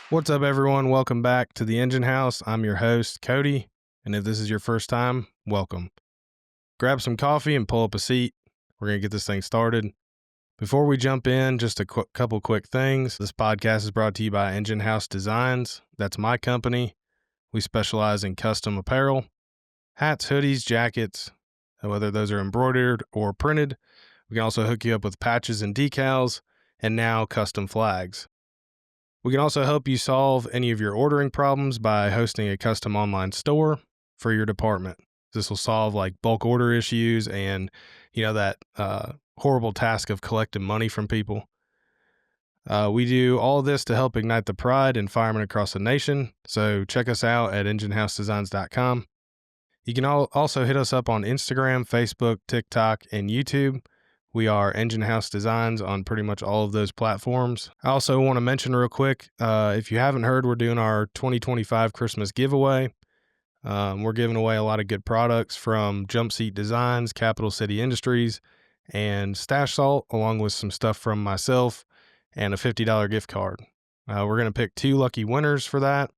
What's up, everyone? Welcome back to the Engine House. I'm your host, Cody, and if this is your first time, welcome. Grab some coffee and pull up a seat. We're going to get this thing started. Before we jump in, just a couple quick things. This podcast is brought to you by Engine House Designs. That's my company. We specialize in custom apparel, hats, hoodies, jackets, whether those are embroidered or printed. We can also hook you up with patches and decals, and now custom flags. We can also help you solve any of your ordering problems by hosting a custom online store for your department. This will solve like bulk order issues and, that horrible task of collecting money from people. We do all of this to help ignite the pride in firemen across the nation. So check us out at enginehousedesigns.com. You can also hit us up on Instagram, Facebook, TikTok, and YouTube. We are Engine House Designs on pretty much all of those platforms. I also want to mention real quick, if you haven't heard, we're doing our 2025 Christmas giveaway. We're giving away a lot of good products from Jump Seat Designs, Capital City Industries, and Stash Salt, along with some stuff from myself and a $50 gift card. We're going to pick 2 lucky winners for that.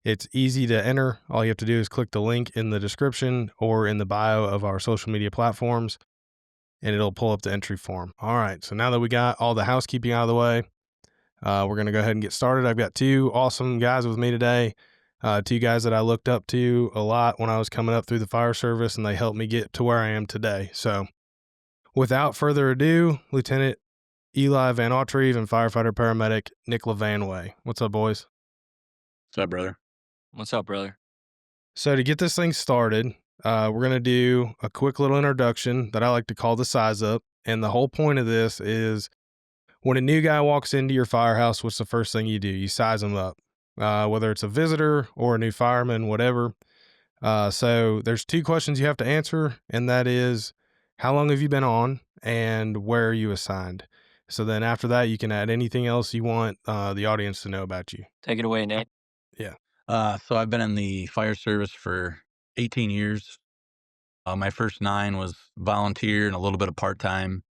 It's easy to enter. All you have to do is click the link in the description or in the bio of our social media platforms, and it'll pull up the entry form. All right, so now that we got all the housekeeping out of the way, we're going to go ahead and get started. I've got 2 awesome guys with me today, 2 guys that I looked up to a lot when I was coming up through the fire service, and they helped me get to where I am today. So without further ado, Lieutenant Eli VanAutreve and Firefighter Paramedic Nick Lavanway. What's up, boys? What's up, brother? What's up, brother? So to get this thing started, we're going to do a quick little introduction that I like to call the size up. And the whole point of this is when a new guy walks into your firehouse, what's the first thing you do? You size them up, whether it's a visitor or a new fireman, whatever. So there's 2 questions you have to answer, and that is, how long have you been on and where are you assigned? So then after that, you can add anything else you want the audience to know about you. Take it away, Nick. Yeah. So I've been in the fire service for 18 years. My first 9 was volunteer and a little bit of part-time.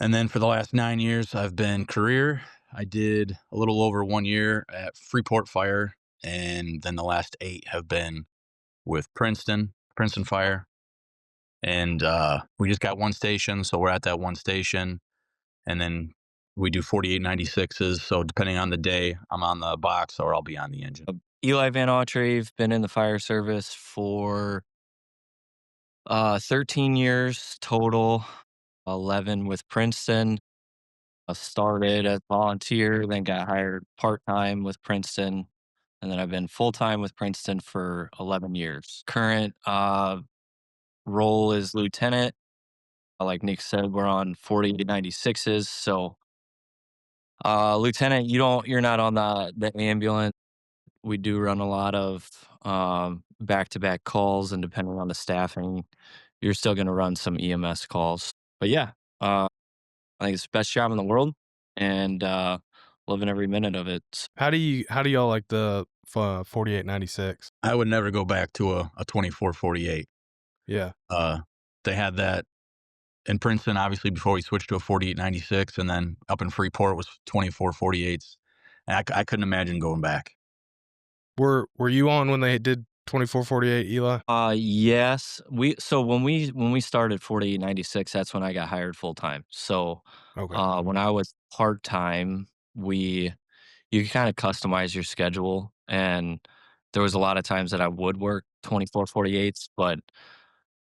And then for the last 9 years, I've been career. I did a little over 1 year at Freeport Fire, and then the last 8 have been with Princeton Fire. And we just got 1 station, so we're at that 1 station. And then we do 4896s, so depending on the day, I'm on the box or I'll be on the engine. Eli VanAutreve, been in the fire service for 13 years total, 11 with Princeton. I started as volunteer, then got hired part-time with Princeton, and then I've been full-time with Princeton for 11 years. Current role is lieutenant. Like Nick said, we're on 4896s, so lieutenant, you're not on the ambulance. We do run a lot of back-to-back calls, and depending on the staffing, you're still going to run some EMS calls. But yeah, I think it's the best job in the world, and loving every minute of it. How do y'all like the 4896? I would never go back to a 2448. Yeah. They had that in Princeton, obviously, before we switched to a 4896, and then up in Freeport was 2448s. And I couldn't imagine going back. Were you on when they did 2448, Eli? Yes. When we started 4896, that's when I got hired full time. So Okay. when I was part time, you can kind of customize your schedule, and there was a lot of times that I would work 2448s, but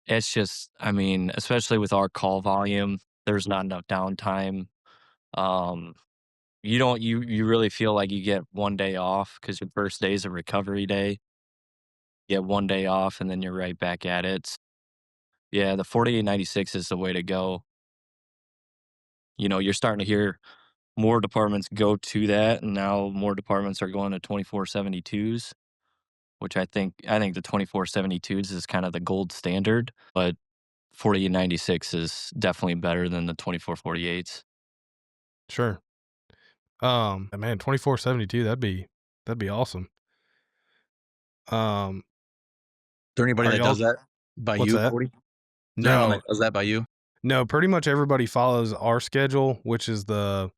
it's just, I mean, especially with our call volume, there's not enough downtime. Um, you really feel like you get 1 day off because your first day is a recovery day. You get 1 day off and then you're right back at it. Yeah, the 4896 is the way to go. You're starting to hear more departments go to that, and now more departments are going to 2472s, which I think the 2472s is kind of the gold standard, but 4896 is definitely better than the 2448s. Sure. Man, 2472, that'd be awesome. Is there anybody Are that y'all- does that by What's you, that? Cody? Is there anyone No, that does that by you? no, pretty much everybody follows our schedule, which is the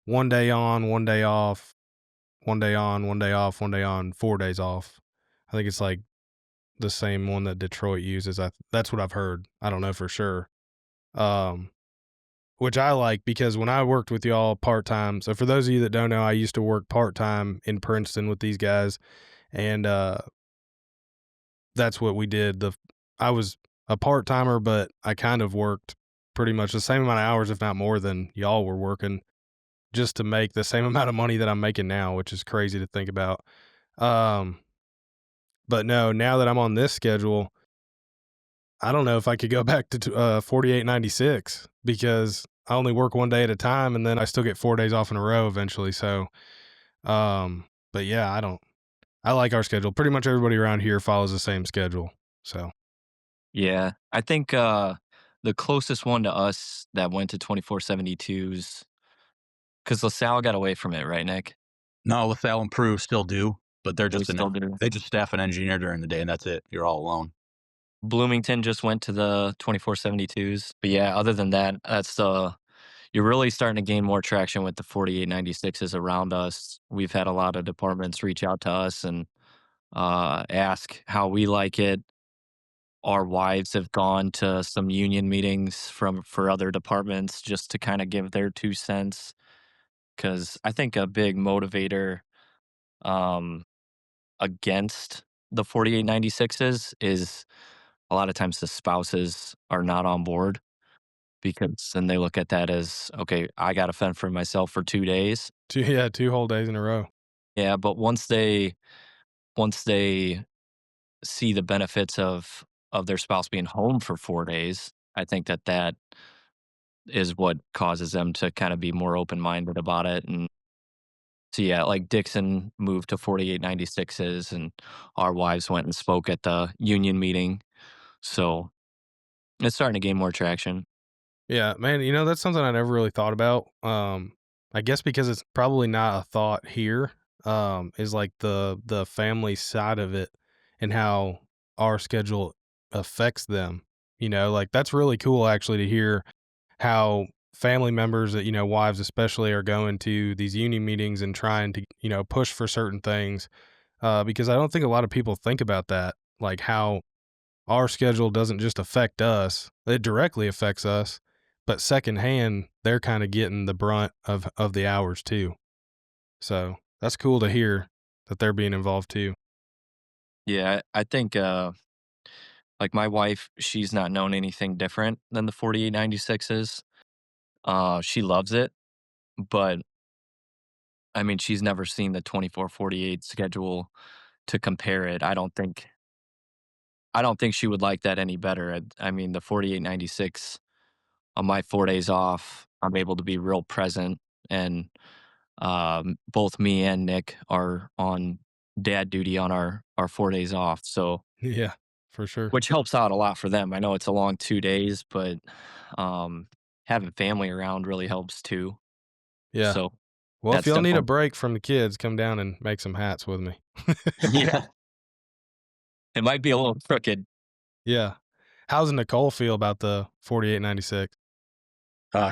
1 day on, 1 day off, 1 day on, 1 day off, 1 day on, 4 days off. I think it's like the same one that Detroit uses. That's what I've heard. I don't know for sure. Um, which I like because when I worked with y'all part-time, so for those of you that don't know, I used to work part-time in Princeton with these guys, and that's what we did. I was a part-timer, but I kind of worked pretty much the same amount of hours, if not more than y'all were working, just to make the same amount of money that I'm making now, which is crazy to think about. But no, now that I'm on this schedule, I don't know if I could go back to 4896 because I only work 1 day at a time and then I still get 4 days off in a row eventually. So, but yeah, I like our schedule. Pretty much everybody around here follows the same schedule. So, Yeah, I think the closest one to us that went to 24/72s, because LaSalle got away from it, right, Nick? No, LaSalle and Peru still do, but They still do. they just staff an engineer during the day, and that's it. You're all alone. Bloomington just went to the 24/72s, but yeah, other than that, you're really starting to gain more traction with the 48/96s around us. We've had a lot of departments reach out to us and ask how we like it. Our wives have gone to some union meetings for other departments just to kind of give their 2 cents. Because I think a big motivator um, against the 48/96s is a lot of times the spouses are not on board because then they look at that as, okay, I got to fend for myself for 2 days. 2 whole days in a row. Yeah, but once they see the benefits of their spouse being home for 4 days, I think that is what causes them to kind of be more open minded about it. And so yeah, like Dixon moved to 48/96s, and our wives went and spoke at the union meeting. So it's starting to gain more traction. Yeah, man, that's something I never really thought about. I guess because it's probably not a thought here, is like the family side of it and how our schedule affects them. Like that's really cool actually to hear how family members that, wives especially are going to these union meetings and trying to, push for certain things. Because I don't think a lot of people think about that, like how our schedule doesn't just affect us, it directly affects us, but secondhand, they're kind of getting the brunt of the hours too. So that's cool to hear that they're being involved too. Yeah, I think like my wife, she's not known anything different than the 48/96s. She loves it, but I mean, she's never seen the 24/48 schedule to compare it. I don't think she would like that any better. I mean, the 48/96 on my 4 days off, I'm able to be real present, and both me and Nick are on dad duty on our 4 days off. So, Yeah, for sure. which helps out a lot for them. I know it's a long 2 days, but um, having family around really helps too. Yeah. So Well, if that's y'all need a definitely break from the kids, come down and make some hats with me. yeah. It might be a little crooked. Yeah. How's Nicole feel about the 4896?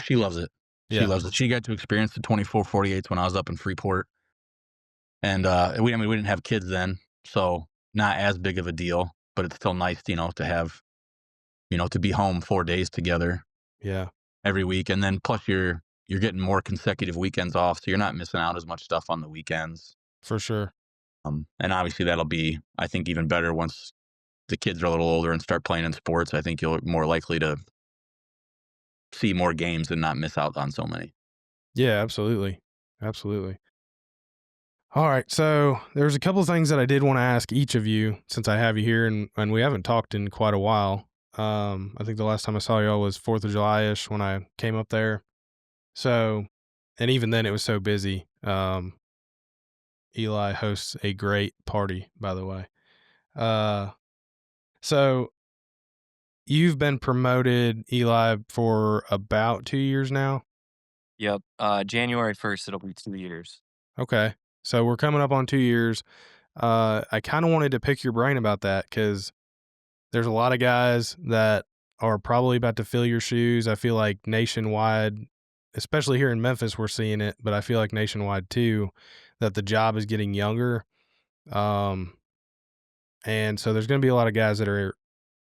She loves it. She Yeah, loves it. She got to experience the 24/48s when I was up in Freeport, and we didn't have kids then, so not as big of a deal. But it's still nice, to have, to be home 4 days together yeah, every week, and then plus you're getting more consecutive weekends off, so you're not missing out as much stuff on the weekends. for sure. And obviously that'll be, I think, even better once the kids are a little older and start playing in sports. I think you're more likely to see more games and not miss out on so many. Yeah, absolutely. Absolutely. All right. So there's a couple of things that I did want to ask each of you since I have you here and we haven't talked in quite a while. I think the last time I saw y'all was 4th of July-ish when I came up there. So, and even then it was so busy. Eli hosts a great party, by the way. Uh, so you've been promoted, Eli, for about 2 years now. Yep. January 1st, it'll be 2 years. Okay. So we're coming up on 2 years. I kind of wanted to pick your brain about that because there's a lot of guys that are probably about to fill your shoes. I feel like nationwide, especially here in Memphis, we're seeing it, but I feel like nationwide too, that the job is getting younger. Um, and so there's going to be a lot of guys that are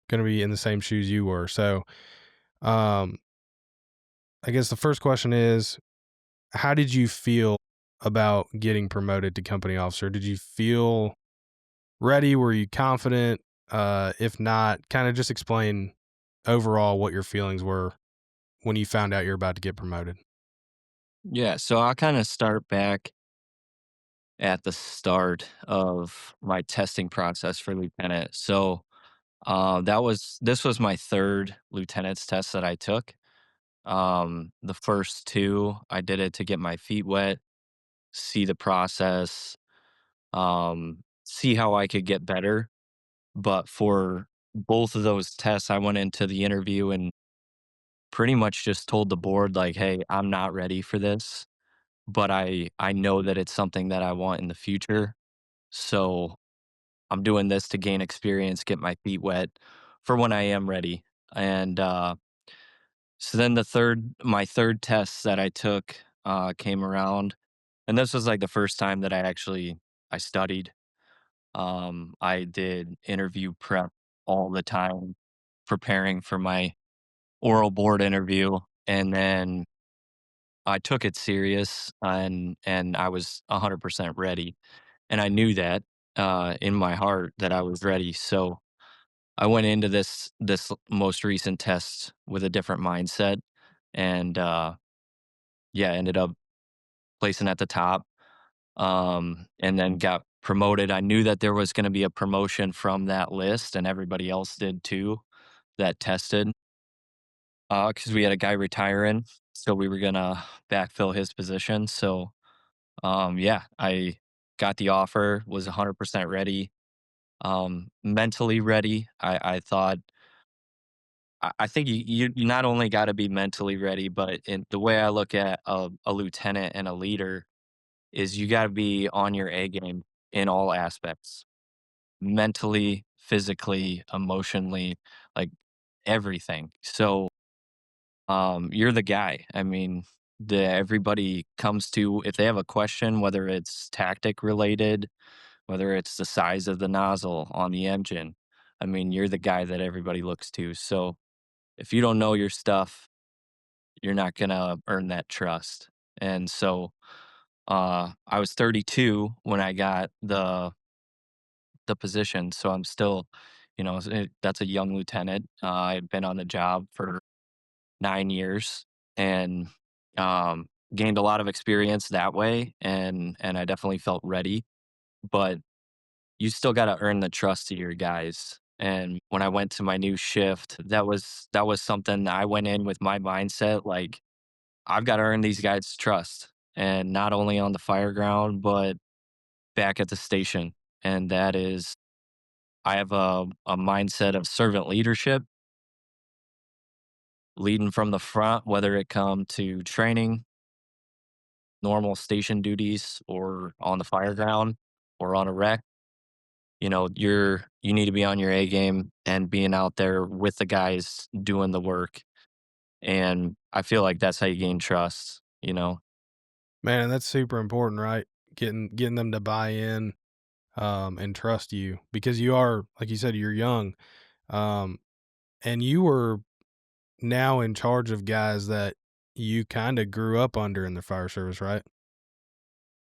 going to be in the same shoes you were. So, um, I guess the first question is, how did you feel about getting promoted to company officer? Did you feel ready? Were you confident? If not, kind of just explain overall what your feelings were when you found out you're about to get promoted. Yeah, so I'll kind of start back at the start of my testing process for lieutenant. So this was my third lieutenant's test that I took. The first two, I did it to get my feet wet, see the process, see how I could get better. But for both of those tests, I went into the interview and pretty much just told the board like, "Hey, I'm not ready for this, but I know that it's something that I want in the future. So I'm doing this to gain experience, get my feet wet for when I am ready." And so then my third test that I took came around, and this was like the first time that I studied. I did interview prep all the time, preparing for my oral board interview, and then I took it serious, and I was 100% ready, and I knew that in my heart that I was ready. So I went into this most recent test with a different mindset, and yeah, ended up placing at the top, and then got promoted. I knew that there was going to be a promotion from that list, and everybody else did too that tested, because we had a guy retiring, so we were gonna backfill his position. So yeah, I got the offer, was 100% ready, mentally ready. I thought I think you not only got to be mentally ready, but in the way I look at a lieutenant and a leader is you got to be on your A game in all aspects, mentally, physically, emotionally, like everything. So you're the guy. I mean, everybody comes to if they have a question, whether it's tactic related, whether it's the size of the nozzle on the engine. I mean, you're the guy that everybody looks to. So if you don't know your stuff, you're not gonna earn that trust. And so I was 32 when I got the position, so I'm still, that's a young lieutenant. I've been on the job for 9 years and gained a lot of experience that way, and I definitely felt ready. But you still got to earn the trust of your guys. And when I went to my new shift, that was something that I went in with my mindset like I've got to earn these guys' trust, and not only on the fire ground, but back at the station. And that is, I have a mindset of servant leadership, leading from the front, whether it come to training, normal station duties, or on the fire ground, or on a wreck. You need to be on your A game and being out there with the guys doing the work. And I feel like that's how you gain trust. Man, that's super important, right? Getting them to buy in, and trust you because you are, like you said, you're young, um, and you were now in charge of guys that you kind of grew up under in the fire service, right?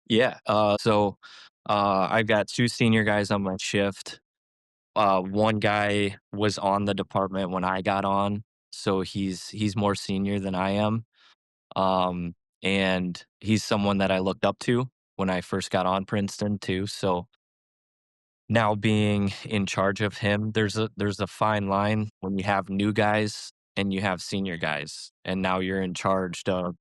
Yeah. So I've got two senior guys on my shift. One guy was on the department when I got on, so he's more senior than I am. Um, and he's someone that I looked up to when I first got on Princeton too. So now being in charge of him, there's a fine line when you have new guys and you have senior guys, and now you're in charge of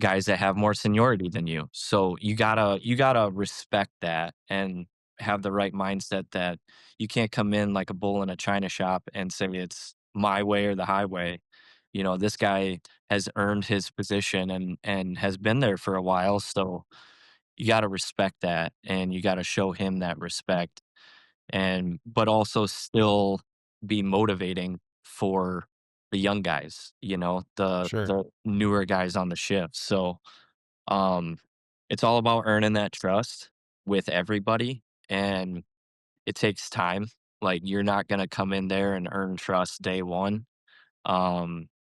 guys that have more seniority than you. So you gotta respect that and have the right mindset that you can't come in like a bull in a china shop and say it's my way or the highway. This guy has earned his position and has been there for a while. So you gotta respect that and you gotta show him that respect, and but also still be motivating for the young guys, the Sure. the newer guys on the shift. So um it's all about earning that trust with everybody, and it takes time. Like, you're not gonna come in there and earn trust day one,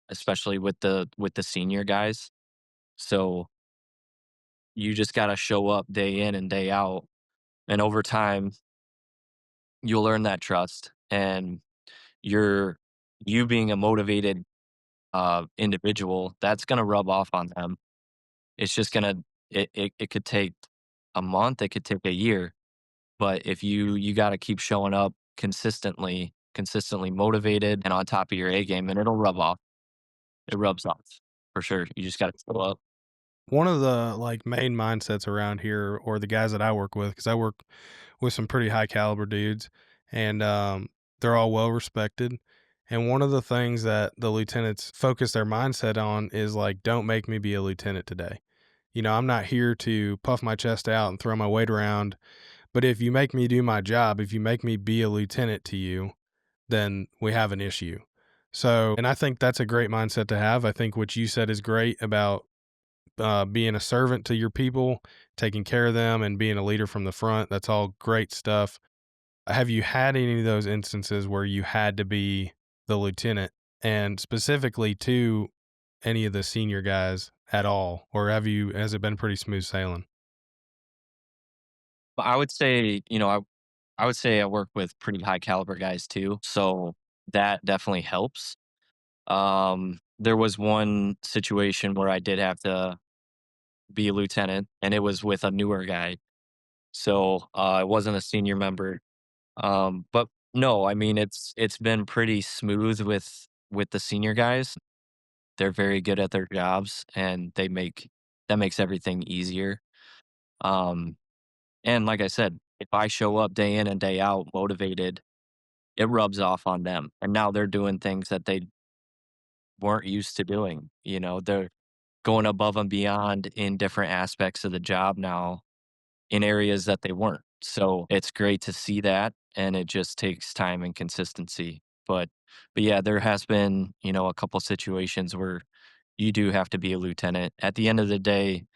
especially with the senior guys. So you just gotta show up day in and day out, and over time, you'll earn that trust, and you're you being a motivated, individual, that's gonna rub off on them. It's just gonna it could take a month, it could take a year, but if you gotta keep showing up consistently motivated and on top of your A game, and it'll rub off. It rubs off for sure. You just gotta show up. One of the like main mindsets around here, or the guys that I work with, because I work with some pretty high caliber dudes, and they're all well respected. And one of the things that the lieutenants focus their mindset on is like, don't make me be a lieutenant today. I'm not here to puff my chest out and throw my weight around, but if you make me do my job, if you make me be a lieutenant to you, then we have an issue. So, and I think that's a great mindset to have. I think what you said is great about being a servant to your people, taking care of them, and being a leader from the front. That's all great stuff. Have you had any of those instances where you had to be the lieutenant, and specifically to any of the senior guys at all, or has it been pretty smooth sailing? But I would say, I would say I work with pretty high caliber guys too, so that definitely helps. There was one situation where I did have to be a lieutenant, and it was with a newer guy. So, it wasn't a senior member. But no, I mean, it's been pretty smooth with the senior guys. They're very good at their jobs, and that makes everything easier. Um, and like I said, if I show up day in and day out motivated, it rubs off on them. And now they're doing things that they weren't used to doing. They're going above and beyond in different aspects of the job now in areas that they weren't. So it's great to see that, and it just takes time and consistency. But yeah, there has been, a couple situations where you do have to be a lieutenant. At the end of the day,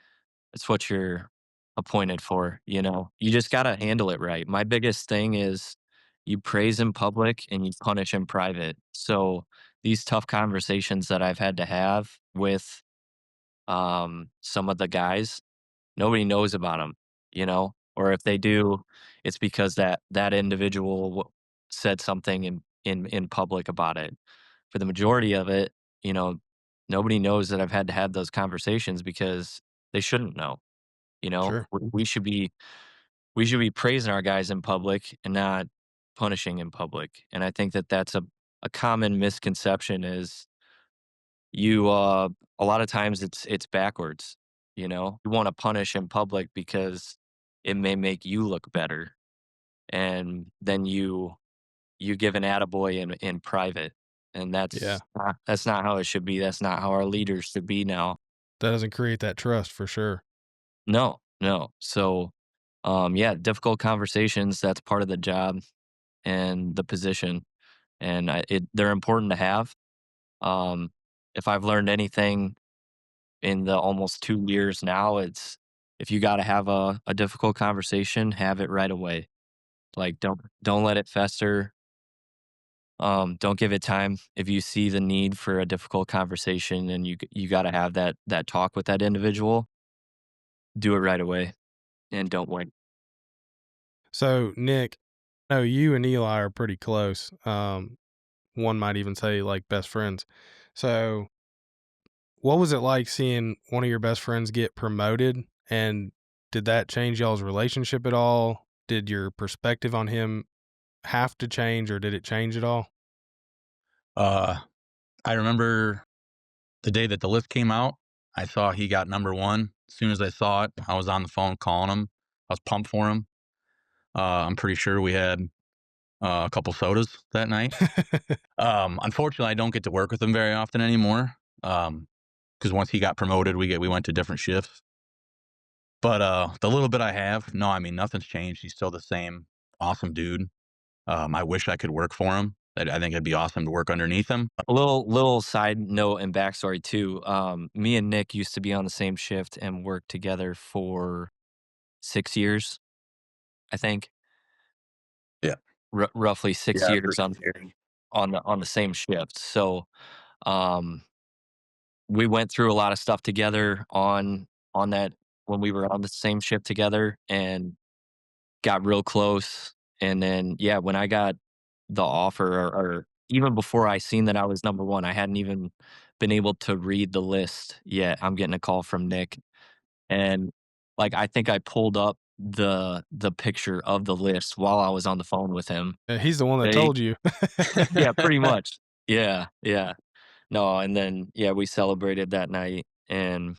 it's what you're appointed for. You just got to handle it right. My biggest thing is you praise in public and you punish in private. So these tough conversations that I've had to have with some of the guys, nobody knows about them, or if they do, it's because that individual said something in public about it. For the majority of it, you know, nobody knows that I've had to have those conversations because they shouldn't know. Sure. We should be praising our guys in public and not punishing in public. And I think that that's a common misconception is you a lot of times it's backwards. You want to punish in public because it may make you look better, and then you give an attaboy in private, and Yeah. that's not how it should be. That's not how our leaders should be now. That doesn't create that trust for sure. No, no. So, yeah, difficult conversations. That's part of the job and the position, and they're important to have. Um, if I've learned anything in the almost 2 years now, it's if you got to have a difficult conversation, have it right away. Like, don't let it fester. Don't give it time. If you see the need for a difficult conversation and you got to have that talk with that individual, do it right away and don't wait. So, Nick, no, you and Eli are pretty close. One might even say like best friends. So, what was it like seeing one of your best friends get promoted? And did that change y'all's relationship at all? Did your perspective on him have to change, or did it change at all? Uh, I remember the day that the list came out, I saw he got number one. As soon as I saw it, I was on the phone calling him. I was pumped for him. I'm pretty sure we had a couple sodas that night. Unfortunately, I don't get to work with him very often anymore. Because once he got promoted, we went to different shifts. But the little bit I have, no, I mean nothing's changed. He's still the same awesome dude. I wish I could work for him. I think it'd be awesome to work underneath him. A little side note and backstory too. Me and Nick used to be on the same shift and worked together for 6 years, I think. Yeah. Roughly six Yeah, years on the same shift. So um, we went through a lot of stuff together on that when we were on the same shift together, and got real close. And then yeah, when I got the offer, or even before I seen that I was number one, I hadn't even been able to read the list yet. I'm getting a call from Nick, and like I think I pulled up the picture of the list while I was on the phone with him. He's the one that They told you. yeah, pretty much. Yeah, yeah. No, and then yeah, we celebrated that night, and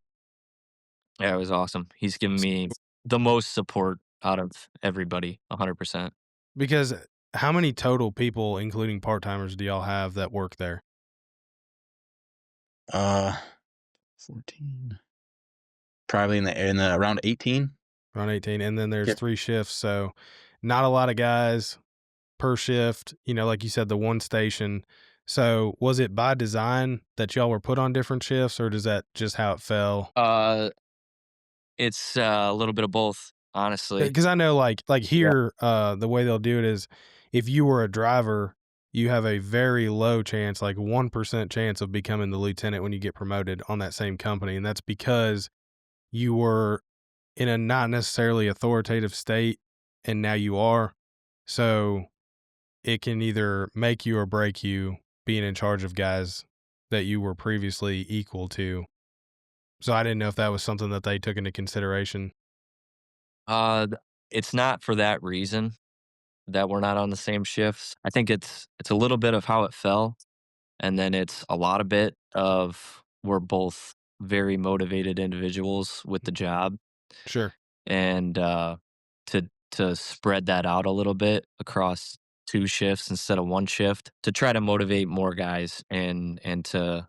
yeah, it was awesome. He's given me the most support out of everybody, 100%. Because how many total people, including part timers, do y'all have that work there? 14, probably in the around 18. Around 18. And then there's Yep. 3 shifts. So not a lot of guys per shift, like you said, the one station. So was it by design that y'all were put on different shifts, or does that just how it fell? Uh, it's a little bit of both, honestly. Because I know like Yeah. here, the way they'll do it is if you were a driver, you have a very low chance, like 1% chance of becoming the lieutenant when you get promoted on that same company. And that's because you were in a not necessarily authoritative state and now you are. So it can either make you or break you being in charge of guys that you were previously equal to. So I didn't know if that was something that they took into consideration. It's not for that reason that we're not on the same shifts. I think it's a little bit of how it fell, and then it's a lot of bit of we're both very motivated individuals with the job, Sure. and to spread that out a little bit across 2 shifts instead of 1 shift to try to motivate more guys, and to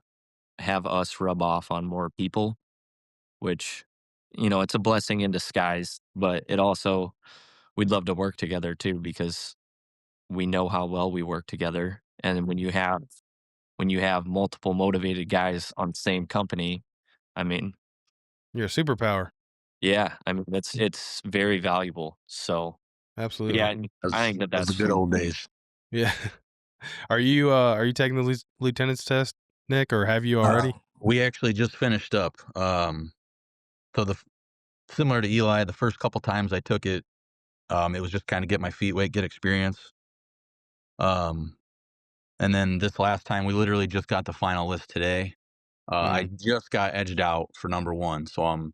have us rub off on more people, which it's a blessing in disguise, but it also we'd love to work together too because we know how well we work together. And when you have multiple motivated guys on the same company, I mean, You're a superpower. yeah, I mean it's very valuable. So yeah, Absolutely. I think As the that's good old days. Yeah. Are you taking the lieutenant's test, Nick, or have you already? We actually just finished up. So similar to Eli, the first couple times I took it, it was just kind of get my feet wet, get experience. Um, and then this last time, we literally just got the final list today. I just got edged out for number one, so I'm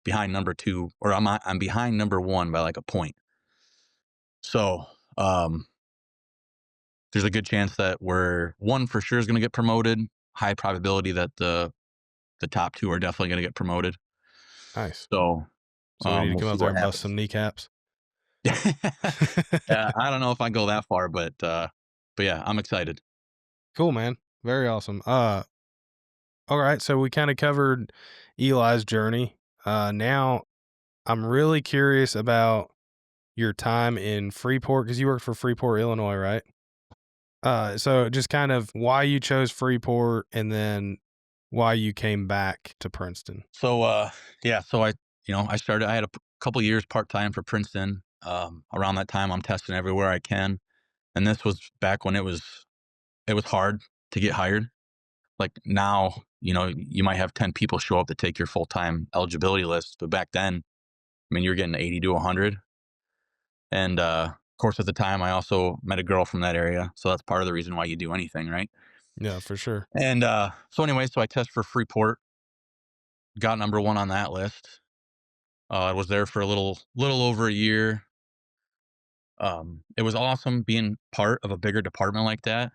behind number two, or I'm behind number one by like a point. So there's a good chance that we're one for sure is going to get promoted. High probability that the top two are definitely going to get promoted. Nice. So So we need to we'll come see out there what and bust happens. some kneecaps. I don't know if I go that far, but yeah, I'm excited. Cool, man. Very awesome. All right. So we kind of covered Eli's journey. Now I'm really curious about your time in Freeport because you worked for Freeport, Illinois, right? So just kind of why you chose Freeport and then why you came back to Princeton. So yeah, so I had a couple years part time for Princeton. Around that time, I'm testing everywhere I can, and this was back when it was hard to get hired. Like now, you might have 10 people show up to take your full time eligibility list, but back then, I mean, you're getting 80 to 100. And of course, at the time, I also met a girl from that area, so that's part of the reason why you do anything, right? Yeah, for sure. And so anyway, so I test for Freeport, got number one on that list. I was there for a little over a year. It was awesome being part of a bigger department like that.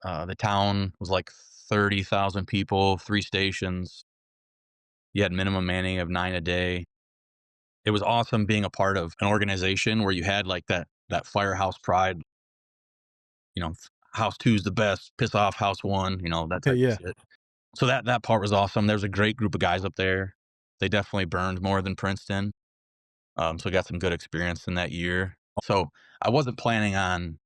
The town was like 30,000 people, 3 stations. You had minimum manning of 9 a day. It was awesome being a part of an organization where you had like that firehouse pride. You know, house two's the best. Piss off house one. That type of Yeah. shit. So that part was awesome. There was a great group of guys up there. They definitely burned more than Princeton. So I got some good experience in that year. So I wasn't planning on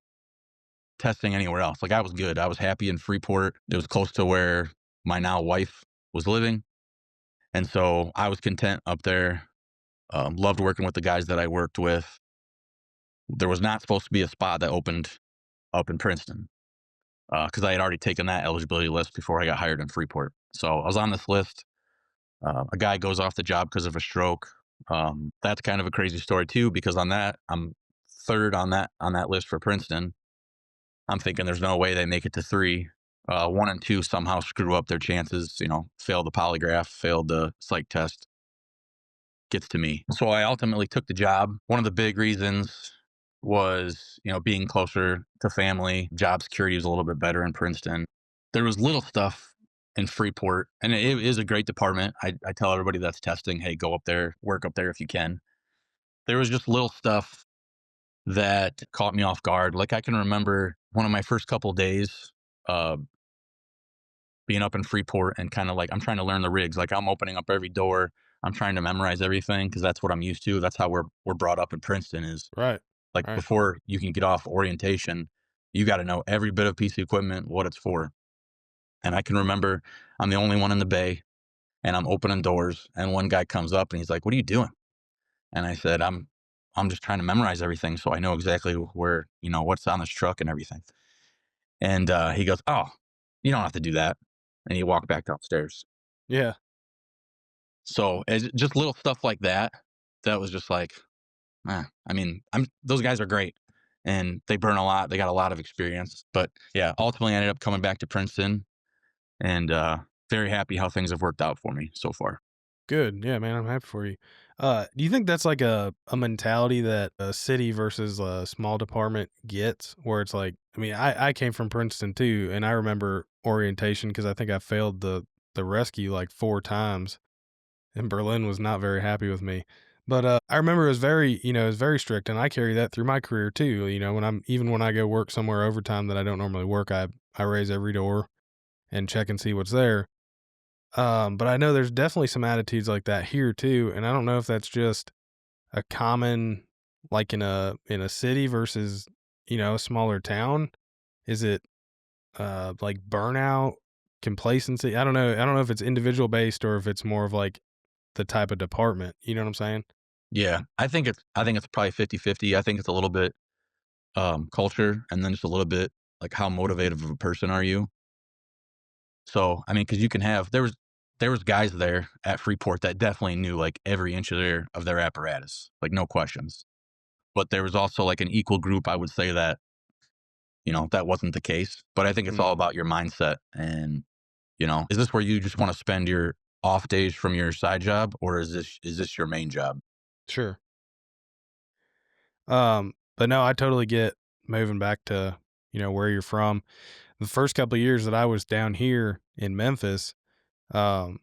testing anywhere else. Like I was good. I was happy in Freeport. It was close to where my now wife was living. And so I was content up there. Loved working with the guys that I worked with. There was not supposed to be a spot that opened up in Princeton because I had already taken that eligibility list before I got hired in Freeport. So I was on this list. A guy goes off the job because of a stroke. That's kind of a crazy story too, because on that I'm third on that list for Princeton. I'm thinking there's no way they make it to 3. 1 and 2 somehow screw up their chances. Fail the polygraph, failed the psych test. Gets to me. So I ultimately took the job. One of the big reasons was, being closer to family. Job security was a little bit better in Princeton. There was little stuff in Freeport, and it is a great department. I tell everybody that's testing, hey, go up there, work up there if you can. There was just little stuff that caught me off guard. Like I can remember one of my first couple days uh, being up in Freeport and kind of like I'm trying to learn the rigs. Like I'm opening up every door. I'm trying to memorize everything because that's what I'm used to. That's how we're brought up in Princeton is Right. like Right. before you can get off orientation, you got to know every bit of piece of equipment, what it's for. And I can remember I'm the only one in the bay and I'm opening doors and one guy comes up and he's like, "What are you doing?" And I said, I'm just trying to memorize everything so I know exactly where, what's on this truck and everything. And he goes, "Oh, you don't have to do that." And he walked back downstairs. Yeah. So it's just little stuff like that. That was just like, I mean, those guys are great and they burn a lot. They got a lot of experience. But yeah, ultimately I ended up coming back to Princeton and very happy how things have worked out for me so far. Good. Yeah, man, I'm happy for you. Do you think that's like a mentality that a city versus a small department gets where it's like, I mean, I came from Princeton too, and I remember orientation because I think I failed the rescue like 4 times, and Berlin was not very happy with me. But I remember it was very strict, and I carry that through my career too. When I go work somewhere overtime that I don't normally work, I raise every door and check and see what's there. But I know there's definitely some attitudes like that here too, and I don't know if that's just a common like in a city versus, a smaller town. Is it like burnout, complacency? I don't know if it's individual based or if it's more of like the type of department. You know what I'm saying? Yeah, I think it's probably 50-50. I think it's a little bit culture and then just a little bit like how motivated of a person are you. So, I mean, because you can have there was guys there at Freeport that definitely knew like every inch of their apparatus, like no questions. But there was also like an equal group, I would say that that wasn't the case. But I think it's all Mm, about your mindset and is this where you just want to spend your off days from your side job, or is this your main job? sure. But no, I totally get moving back to, where you're from. The first couple of years that I was down here in Memphis, um,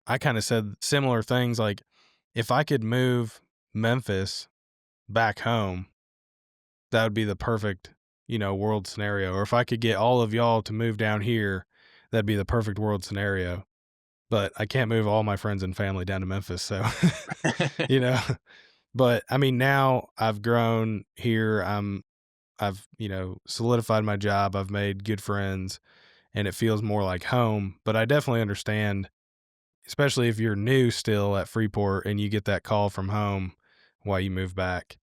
I kind of said similar things like, if I could move Memphis back home, that would be the perfect, world scenario. Or if I could get all of y'all to move down here, that'd be the perfect world scenario. But I can't move all my friends and family down to Memphis. So, you know, but I mean, now I've grown here. I've, solidified my job. I've made good friends and it feels more like home. But I definitely understand, especially if you're new still at Freeport and you get that call from home while you move back.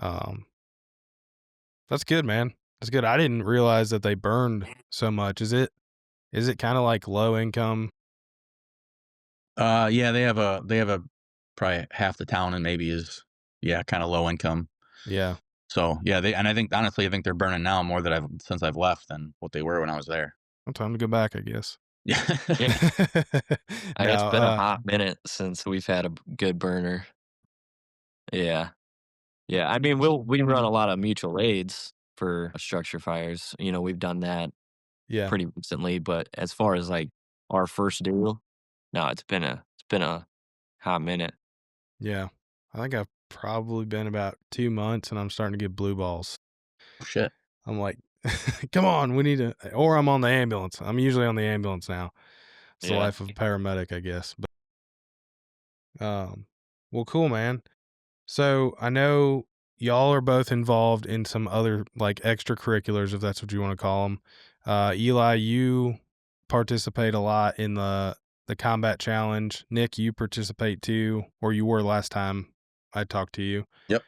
Um, that's good, man. That's good. I didn't realize that they burned so much. Is it kind of like low income? Yeah, they have a probably half the town and maybe is yeah, kind of low income. Yeah. So yeah, I think they're burning now more that I've since I've left than what they were when I was there. Well, time to go back, I guess. Yeah. Yeah, No, it's been a hot minute since we've had a good burner. Yeah. Yeah, I mean, we run a lot of mutual aids for structure fires. We've done that yeah, pretty recently, but as far as like our first deal, no, it's been a hot minute. yeah. I think I've probably been about 2 months, and I'm starting to get blue balls. Shit. I'm like, come on, we need to, or I'm on the ambulance. I'm usually on the ambulance now. It's the Yeah. life of a paramedic, I guess. But, well, cool, man. So I know. y'all are both involved in some other like extracurriculars, if that's what you want to call them. Eli, you participate a lot in the combat challenge. Nick, you participate too, or you were last time I talked to you. Yep.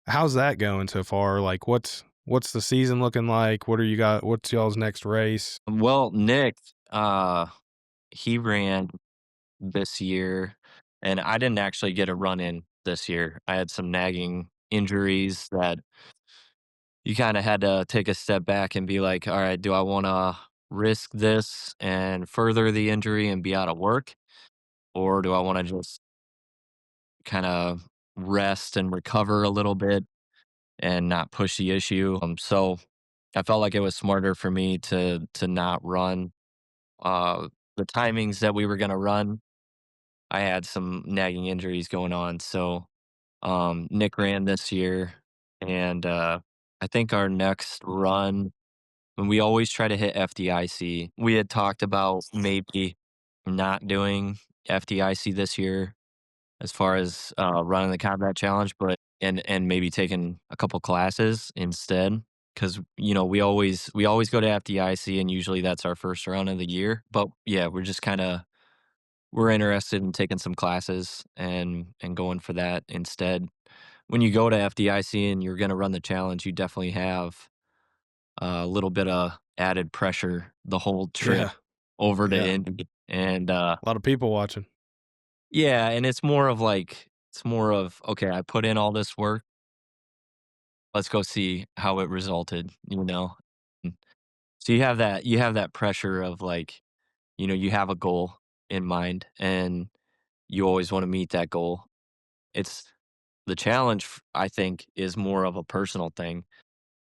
How's that going so far? Like, what's the season looking like? What are you got? What's y'all's next race? Well, Nick, he ran this year, and I didn't actually get a run in this year. I had some nagging injuries that you kind of had to take a step back and be like, all right, do I want to risk this and further the injury and be out of work? Or do I want to just kind of rest and recover a little bit and not push the issue? So I felt like it was smarter for me to not run. The timings that we were going to run, I had some nagging injuries going on. So Nick ran this year, and I think our next run, when we always try to hit FDIC, we had talked about maybe not doing FDIC this year as far as running the combat challenge, but and maybe taking a couple classes instead. Because we always go to FDIC, and usually that's our first run of the year. But yeah, we're interested in taking some classes and going for that instead. When you go to FDIC and you're going to run the challenge, you definitely have a little bit of added pressure the whole trip Yeah, over to yeah, Indy. And a lot of people watching. yeah, and it's more of okay, I put in all this work. Let's go see how it resulted. Mm. So you have that pressure of like, you have a goal in mind and you always want to meet that goal. It's the challenge, I think, is more of a personal thing.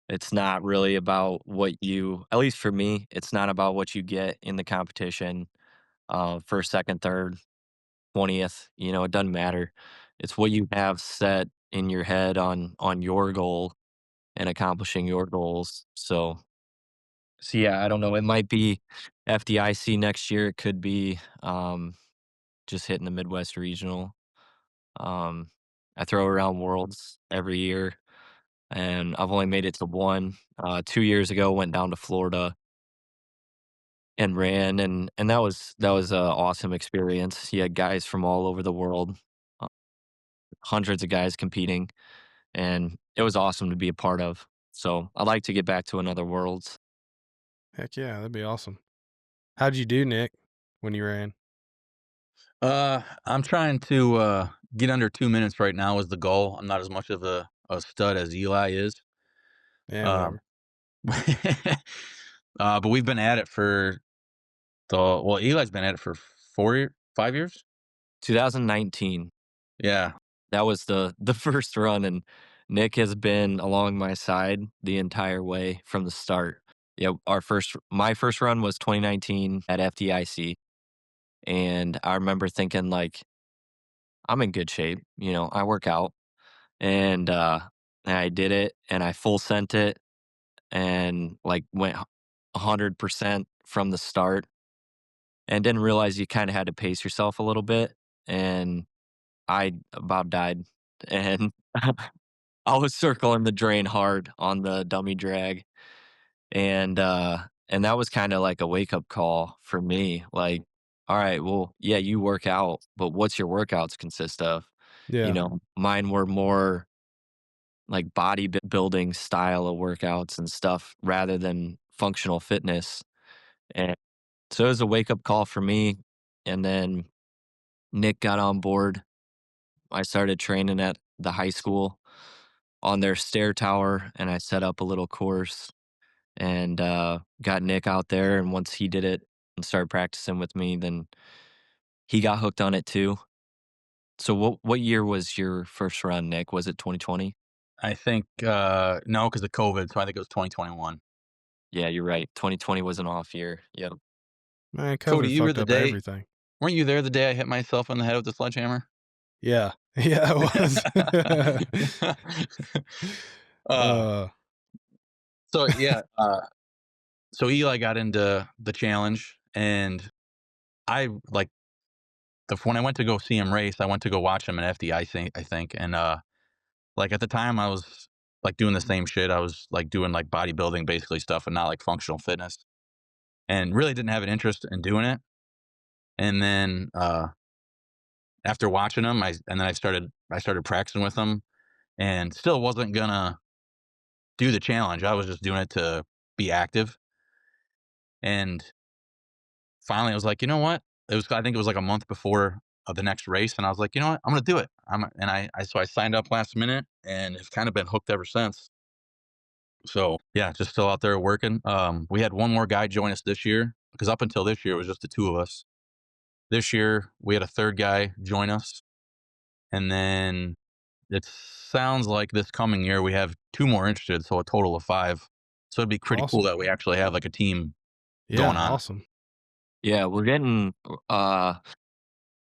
It's not really about at least for me, it's not about what you get in the competition, first, second, third, 20th. It doesn't matter. It's what you have set in your head on your goal and accomplishing your goals. So yeah, I don't know. It might be FDIC next year. It could be just hitting the Midwest regional. Um, I throw around worlds every year, and I've only made it to one. 2 years ago, went down to Florida and ran, and that was a awesome experience. You had guys from all over the world, uh, hundreds of guys competing, and it was awesome to be a part of. So I'd like to get back to another worlds. Heck yeah, that'd be awesome. How'd you do, Nick, when you ran? I'm trying to get under 2 minutes right now is the goal. I'm not as much of a stud as Eli is. Yeah, Um, whatever. but we've been at it for Eli's been at it for 5 years. 2019, Yeah. that was the first run, and Nick has been along my side the entire way from the start. Yeah, my first run was 2019 at FDIC, and I remember thinking like, I'm in good shape. I work out, and I did it, and I full sent it, and like went 100% from the start, and didn't realize you kind of had to pace yourself a little bit, and I about died, and I was circling the drain hard on the dummy drag, and and that was kind of like a wake up call for me. Like, all right, well, yeah, you work out, but what's your workouts consist of? Yeah, Mine were more like bodybuilding style of workouts and stuff rather than functional fitness. And so it was a wake up call for me. And then Nick got on board. I started training at the high school on their stair tower, and I set up a little course and got Nick out there. And once he did it and started practicing with me, then he got hooked on it too. So what year was your first run, Nick? Was it 2020? I think no, because of COVID, so I think it was 2021. Yeah, you're right. 2020 was an off year. Yep. man, Cody, COVID you were fucked the up day. everything. Weren't you there the day I hit myself on the head with the sledgehammer? Yeah, yeah, it was. uh, uh, so yeah, so Eli got into the challenge, and I like when I went to go see him race, I went to go watch him in FDIC, I think, and Like at the time I was like doing the same shit. I was like doing like bodybuilding basically stuff and not like functional fitness, and really didn't have an interest in doing it. And then after watching them, I started practicing with them, and still wasn't gonna do the challenge. I was just doing it to be active. And finally, I was like, you know what? I think it was like a month before the next race, and I was like, you know what? I'm gonna do it. So I signed up last minute, and have kind of been hooked ever since. So yeah, just still out there working. We had one more guy join us this year because up until this year it was just the two of us. This year we had a third guy join us, and then it sounds like this coming year we have two more interested, so a total of five. So it'd be pretty cool Awesome. that we actually have like a team Yeah, going on. awesome. Yeah, uh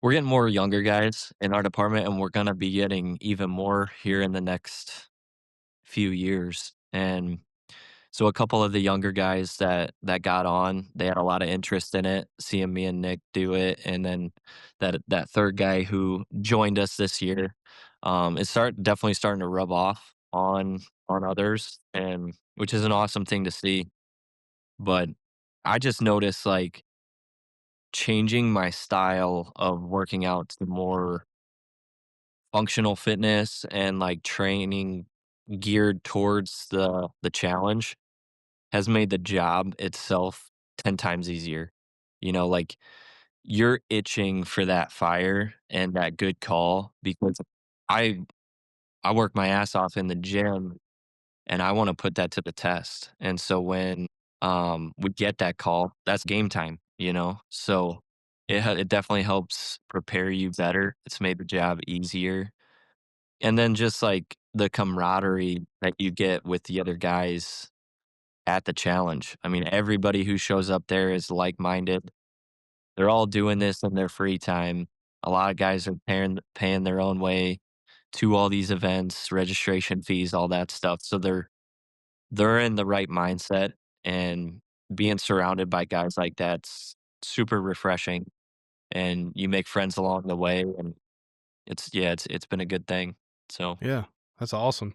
we're getting more younger guys in our department, and we're gonna be getting even more here in the next few years. And so a couple of the younger guys that got on, they had a lot of interest in it, seeing me and Nick do it, and then that third guy who joined us this year, definitely starting to rub off on others, and which is an awesome thing to see. But I just noticed like changing my style of working out to more functional fitness and like training geared towards the challenge has made the job itself 10 times easier. You know, like you're itching for that fire and that good call because I I work my ass off in the gym and I want to put that to the test. And so when we get that call, that's game time, you know? So it definitely helps prepare you better. It's made the job easier. And then just like the camaraderie that you get with the other guys at the challenge. I mean, everybody who shows up there is like-minded. They're all doing this in their free time. A lot of guys are paying their own way to all these events, registration fees, all that stuff. So they're in the right mindset, and being surrounded by guys like that's super refreshing, and you make friends along the way, and it's been a good thing. So Yeah, that's awesome.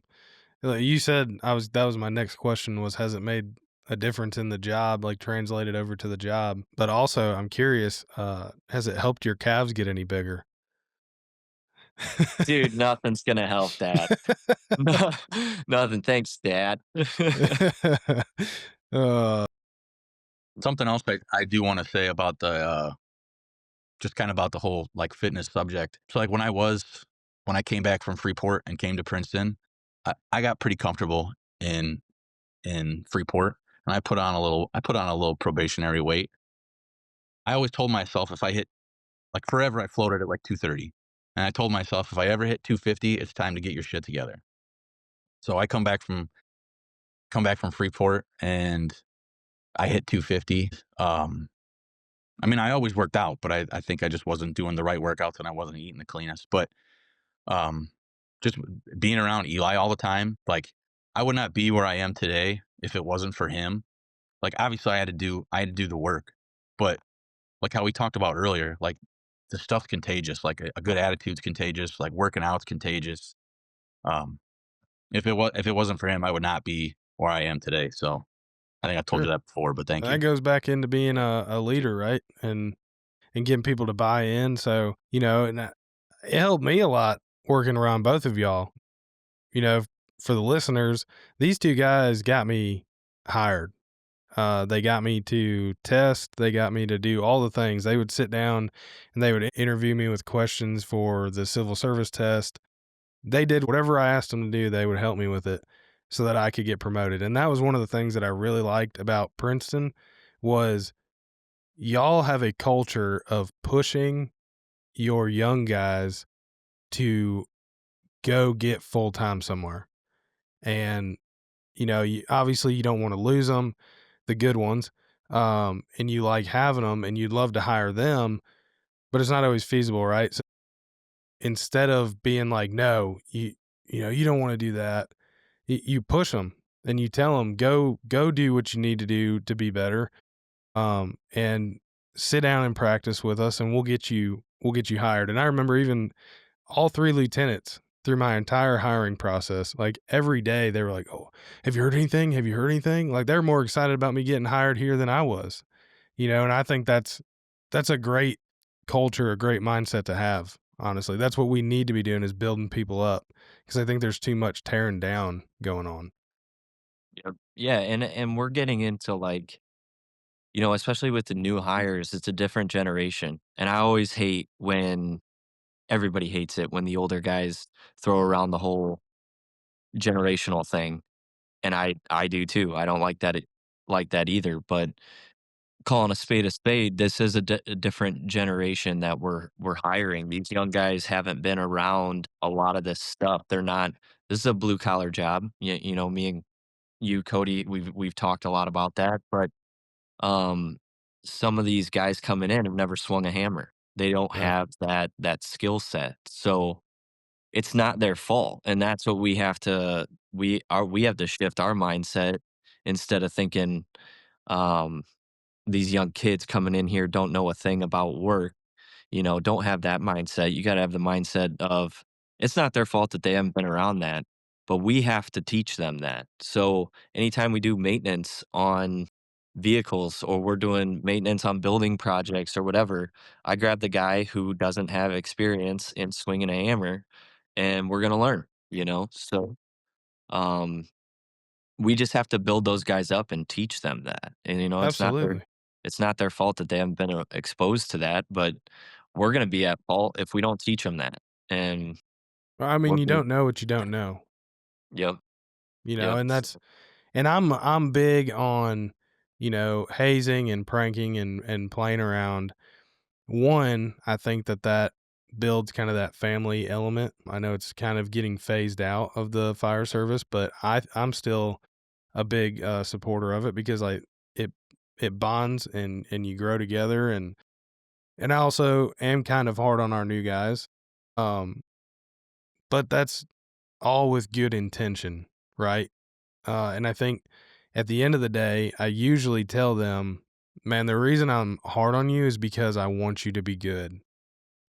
Like you said, that was my next question was, has it made a difference in the job, like translated over to the job? But also, I'm curious, has it helped your calves get any bigger? dude, nothing's gonna help that. Nothing. Thanks, Dad. uh, Something else I do want to say about the just kind of about the whole like fitness subject. So like when I came back from Freeport and came to Princeton, I got pretty comfortable in Freeport, and I put on a little probationary weight. I always told myself if I hit like forever I floated at like 230. And I told myself if I ever hit 250, it's time to get your shit together. So I come back from Freeport and I hit 250. I mean, I always worked out, but I think I just wasn't doing the right workouts and I wasn't eating the cleanest. But um, just being around Eli all the time, like I would not be where I am today if it wasn't for him. Like obviously I had to do the work, but like how we talked about earlier, like the stuff's contagious. Like a good attitude's contagious. Like working out's contagious. Um, if it wasn't for him, I would not be where I am today. So I think I told you sure. that before, but thank That you. goes back into being a leader, right? And getting people to buy in. So, it helped me a lot working around both of y'all. You know, for the listeners, these two guys got me hired. They got me to test. They got me to do all the things. They would sit down and they would interview me with questions for the civil service test. They did whatever I asked them to do. They would help me with it so that I could get promoted. And that was one of the things that I really liked about Princeton was y'all have a culture of pushing your young guys to go get full time somewhere. And obviously you don't want to lose them, the good ones, and you like having them, and you'd love to hire them, but it's not always feasible, right? So instead of being like, no, you don't want to do that, you push them and you tell them go do what you need to do to be better, and sit down and practice with us, and we'll get you hired. And I remember even all three lieutenants through my entire hiring process. Like every day they were like, "Oh, have you heard anything? Have you heard anything?" Like they're more excited about me getting hired here than I was, and I think that's a great culture, a great mindset to have. Honestly, that's what we need to be doing is building people up because I think there's too much tearing down going on. Yep. Yeah, and we're getting into like, especially with the new hires, it's a different generation. And I always hate when everybody hates it when the older guys throw around the whole generational thing. And I do too. I don't like that like that either, but calling a spade, this is a different generation that we're hiring. These young guys haven't been around a lot of this stuff. They're not This is a blue collar job. Me and you, Cody, we've talked a lot about that, but um some of these guys coming in have never swung a hammer. They don't Yeah, have that skill set. So it's not their fault. And that's what we have to shift our mindset instead of thinking um these young kids coming in here don't know a thing about work, don't have that mindset. You got to have the mindset of it's not their fault that they haven't been around that, but we have to teach them that. So anytime we do maintenance on vehicles or we're doing maintenance on building projects or whatever, I grab the guy who doesn't have experience in swinging a hammer and we're going to learn, So, um, we just have to build those guys up and teach them that. And absolutely. it's not their fault that they haven't been exposed to that, but we're going to be at fault if we don't teach them that. And I mean, what you we don't know what you don't know, Yep. and Yep. I'm big on, hazing and pranking and playing around. One, I think that builds kind of that family element. I know it's kind of getting phased out of the fire service, but I'm still a big supporter of it because it it bonds and you grow together and I also am kind of hard on our new guys. Um, but that's all with good intention, right? And I think at the end of the day, I usually tell them, man, the reason I'm hard on you is because I want you to be good,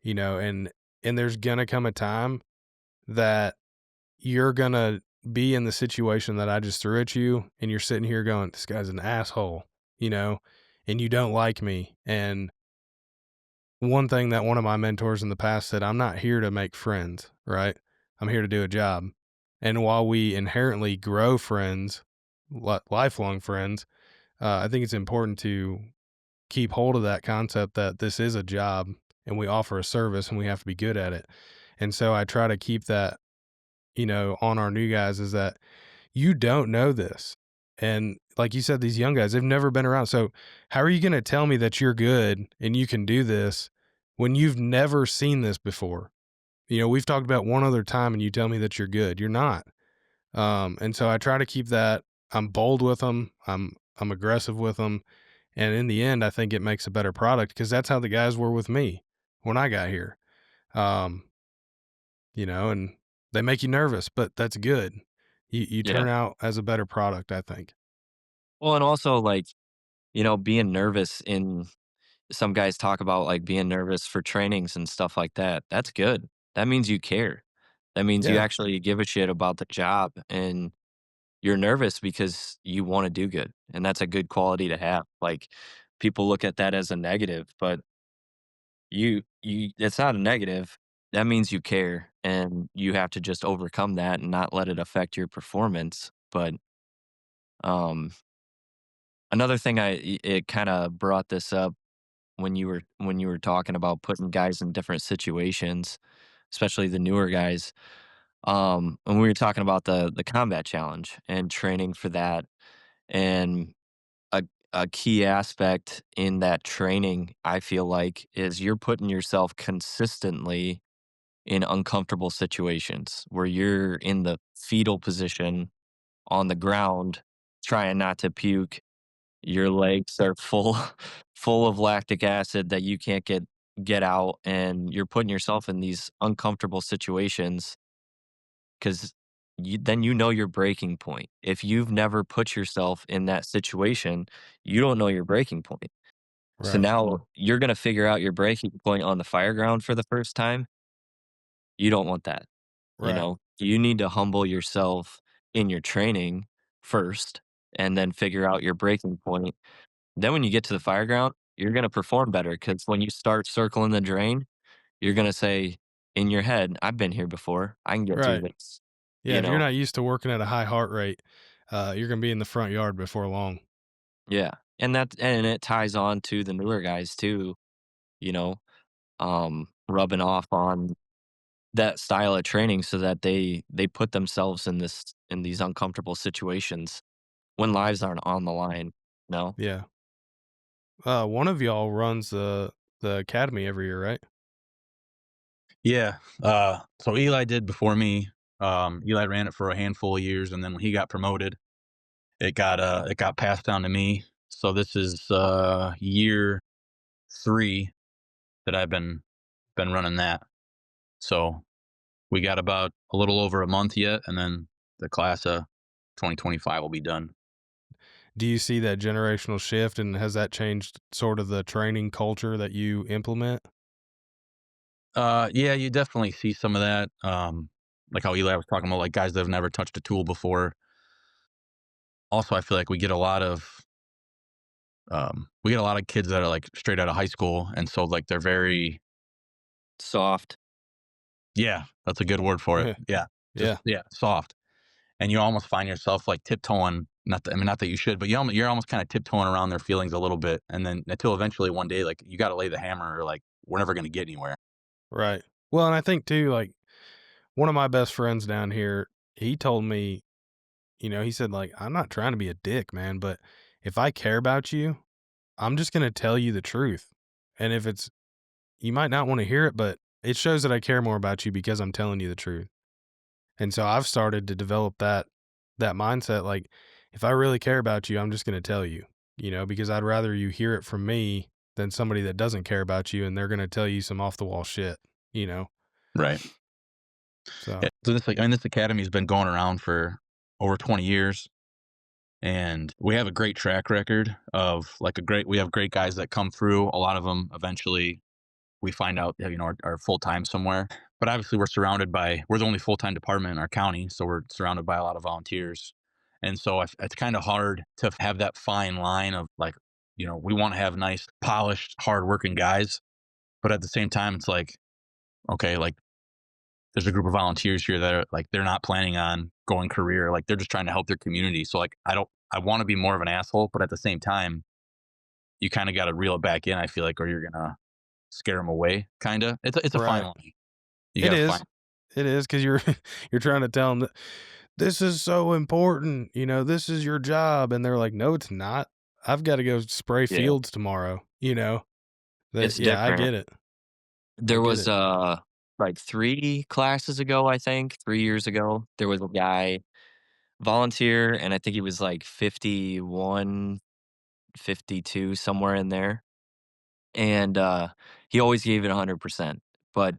and there's gonna come a time that you're gonna be in the situation that I just threw at you, and you're sitting here going, this guy's an asshole, you know, and you don't like me. And one thing that one of my mentors in the past said, I'm not here to make friends, right? I'm here to do a job. And while we inherently grow friends, lifelong friends, I think it's important to keep hold of that concept that this is a job and we offer a service and we have to be good at it. And so I try to keep that, on our new guys is that you don't know this. And like you said, these young guys, they've never been around. So how are you going to tell me that you're good and you can do this when you've never seen this before? We've talked about one other time and you tell me that you're good. You're not. And so I try to keep that. I'm bold with them. I'm aggressive with them. And in the end, I think it makes a better product because that's how the guys were with me when I got here. Um, and they make you nervous, but that's good. You Yeah. turn out as a better product, I think. Well, and also like, being nervous in some guys talk about like being nervous for trainings and stuff like that. That's good. That means you care. That means you Yeah, actually give a shit about the job and you're nervous because you want to do good. And that's a good quality to have. Like people look at that as a negative, but you it's not a negative. That means you care and you have to just overcome that and not let it affect your performance. But um another thing it kind of brought this up when you were talking about putting guys in different situations, especially the newer guys. And we were talking about the combat challenge and training for that. And a a key aspect in that training, I feel like, is you're putting yourself consistently in uncomfortable situations where you're in the fetal position on the ground, trying not to puke. Your legs are full full of lactic acid that you can't get out, and you're putting yourself in these uncomfortable situations 'cause then you know your breaking point. If you've never put yourself in that situation, you don't know your breaking point. So right. now you're gonna figure out your breaking point on the fire ground for the first time. You don't want that. Right. You need to humble yourself in your training first and then figure out your breaking point. Then when you get to the fire ground, you're going to perform better because when you start circling the drain, you're going to say in your head, I've been here before. I can get through Right. this, Yeah. you If you're know? not used to working at a high heart rate, you're going to be in the front yard before long. Yeah. And it ties on to the newer guys too, you know, rubbing off on that style of training so that they put themselves in these uncomfortable situations when lives aren't on the line, no? Yeah. One of y'all runs the academy every year, right? Yeah. So Eli did before me. Eli ran it for a handful of years, and then when he got promoted, it got passed down to me. So this is year 3 that I've been running that. So we got about a little over a month yet, and then the class of 2025 will be done. Do you see that generational shift, and has that changed sort of the training culture that you implement? Yeah, you definitely see some of that. Like how Eli was talking about, like guys that have never touched a tool before. Also, I feel like we get a lot of kids that are like straight out of high school, and so like they're very, Soft. yeah, that's a good word for it. Yeah, just Yeah. yeah, soft, and you almost find yourself like tiptoeing. Not that you should, but you're almost kind of tiptoeing around their feelings a little bit, and then until eventually one day, like you got to lay the hammer, or like we're never going to get anywhere. Right. Well, and I think too, like one of my best friends down here, he told me, he said, like, I'm not trying to be a dick, man, but if I care about you, I'm just going to tell you the truth. And if you might not want to hear it, but it shows that I care more about you because I'm telling you the truth. And so I've started to develop that mindset. Like, if I really care about you, I'm just going to tell you, because I'd rather you hear it from me than somebody that doesn't care about you and they're going to tell you some off the wall shit, you know? Right. So, Yeah, so this academy has been going around for over 20 years, and we have a great track record of we have great guys that come through. A lot of them eventually we find out are full time somewhere. But obviously we're the only full time department in our county, so we're surrounded by a lot of volunteers, and so it's kind of hard to have that fine line of like we want to have nice, polished, hardworking guys, but at the same time it's like okay, like there's a group of volunteers here that are like they're not planning on going career, like they're just trying to help their community. So like I want to be more of an asshole, but at the same time, you kind of got to reel it back in. I feel like, or you're gonna scare them away. Kind of. It's a fine right. line. You It got to is. find. It is because you're you're trying to tell them that this is so important. This is your job, and they're like, "No, it's not. I've got to go spray Yeah. fields tomorrow." That It's yeah, I different. get it. I There get was, it. like 3 classes ago, I think, 3 years ago, there was a guy, volunteer, and I think he was like 51, 52, somewhere in there, and, he always gave it 100%, but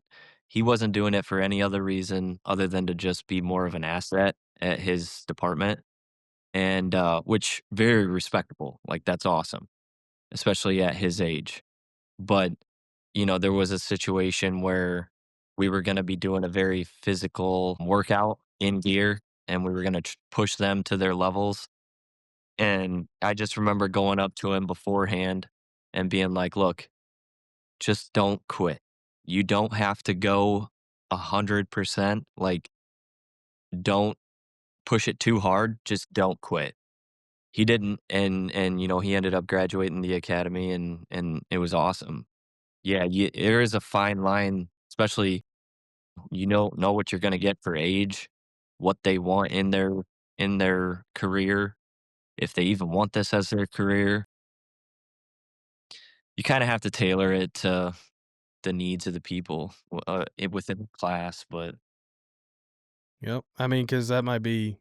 he wasn't doing it for any other reason other than to just be more of an asset at his department, and, which very respectable, like, that's awesome, especially at his age. But, there was a situation where we were gonna be doing a very physical workout in gear, and we were gonna push them to their levels, and I just remember going up to him beforehand and being like, "Look, just don't quit. You don't have to go 100%, like, don't push it too hard, just don't quit." He didn't, and, he ended up graduating the academy, and it was awesome. Yeah, there is a fine line, especially know what you're gonna get for age, what they want in their career, if they even want this as their career. You kinda have to tailor it to the needs of the people, within the class, but Yep. I mean, because that might be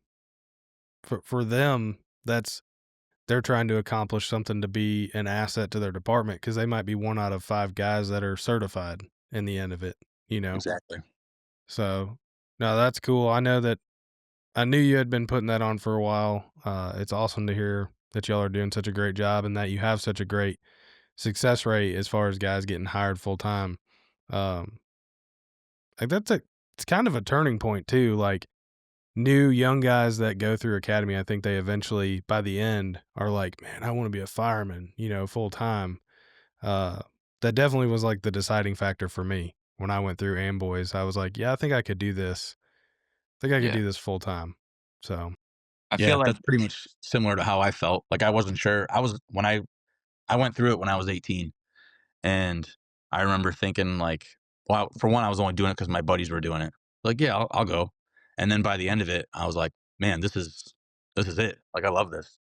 for them. They're trying to accomplish something to be an asset to their department because they might be one out of 5 guys that are certified in the end of it. You know. Exactly. So, no, that's cool. I knew you had been putting that on for a while. It's awesome to hear that y'all are doing such a great job and that you have such a great success rate as far as guys getting hired full time. Um, like it's kind of a turning point too. Like new young guys that go through academy, I think they eventually by the end are like, man, I want to be a fireman, full time. Uh, that definitely was like the deciding factor for me when I went through Amboys. I was like, yeah, I think I could do this. I think I could Yeah. do this full time. So I feel Yeah, like that's pretty much similar to how I felt. Like I wasn't sure. I went through it when I was 18, and I remember thinking like, well, for one, I was only doing it because my buddies were doing it. Like, yeah, I'll go. And then by the end of it, I was like, man, this is it. Like, I love this.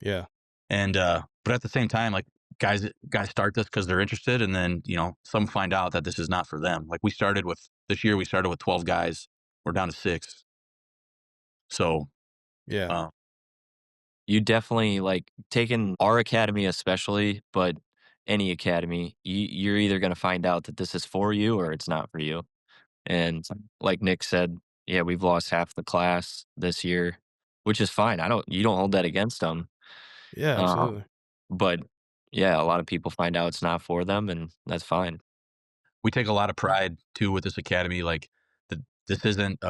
yeah, And but at the same time, like guys start this because they're interested, and then some find out that this is not for them. Like we started with 12 guys. We're down to 6. So yeah, uh, you definitely like taking our academy, especially, but any academy, you're either going to find out that this is for you or it's not for you. And like Nick said, yeah, we've lost half the class this year, which is fine. You don't hold that against them. yeah, Uh, absolutely. but yeah, a lot of people find out it's not for them, and that's fine. we take a lot of pride too with this academy. Like the, this isn't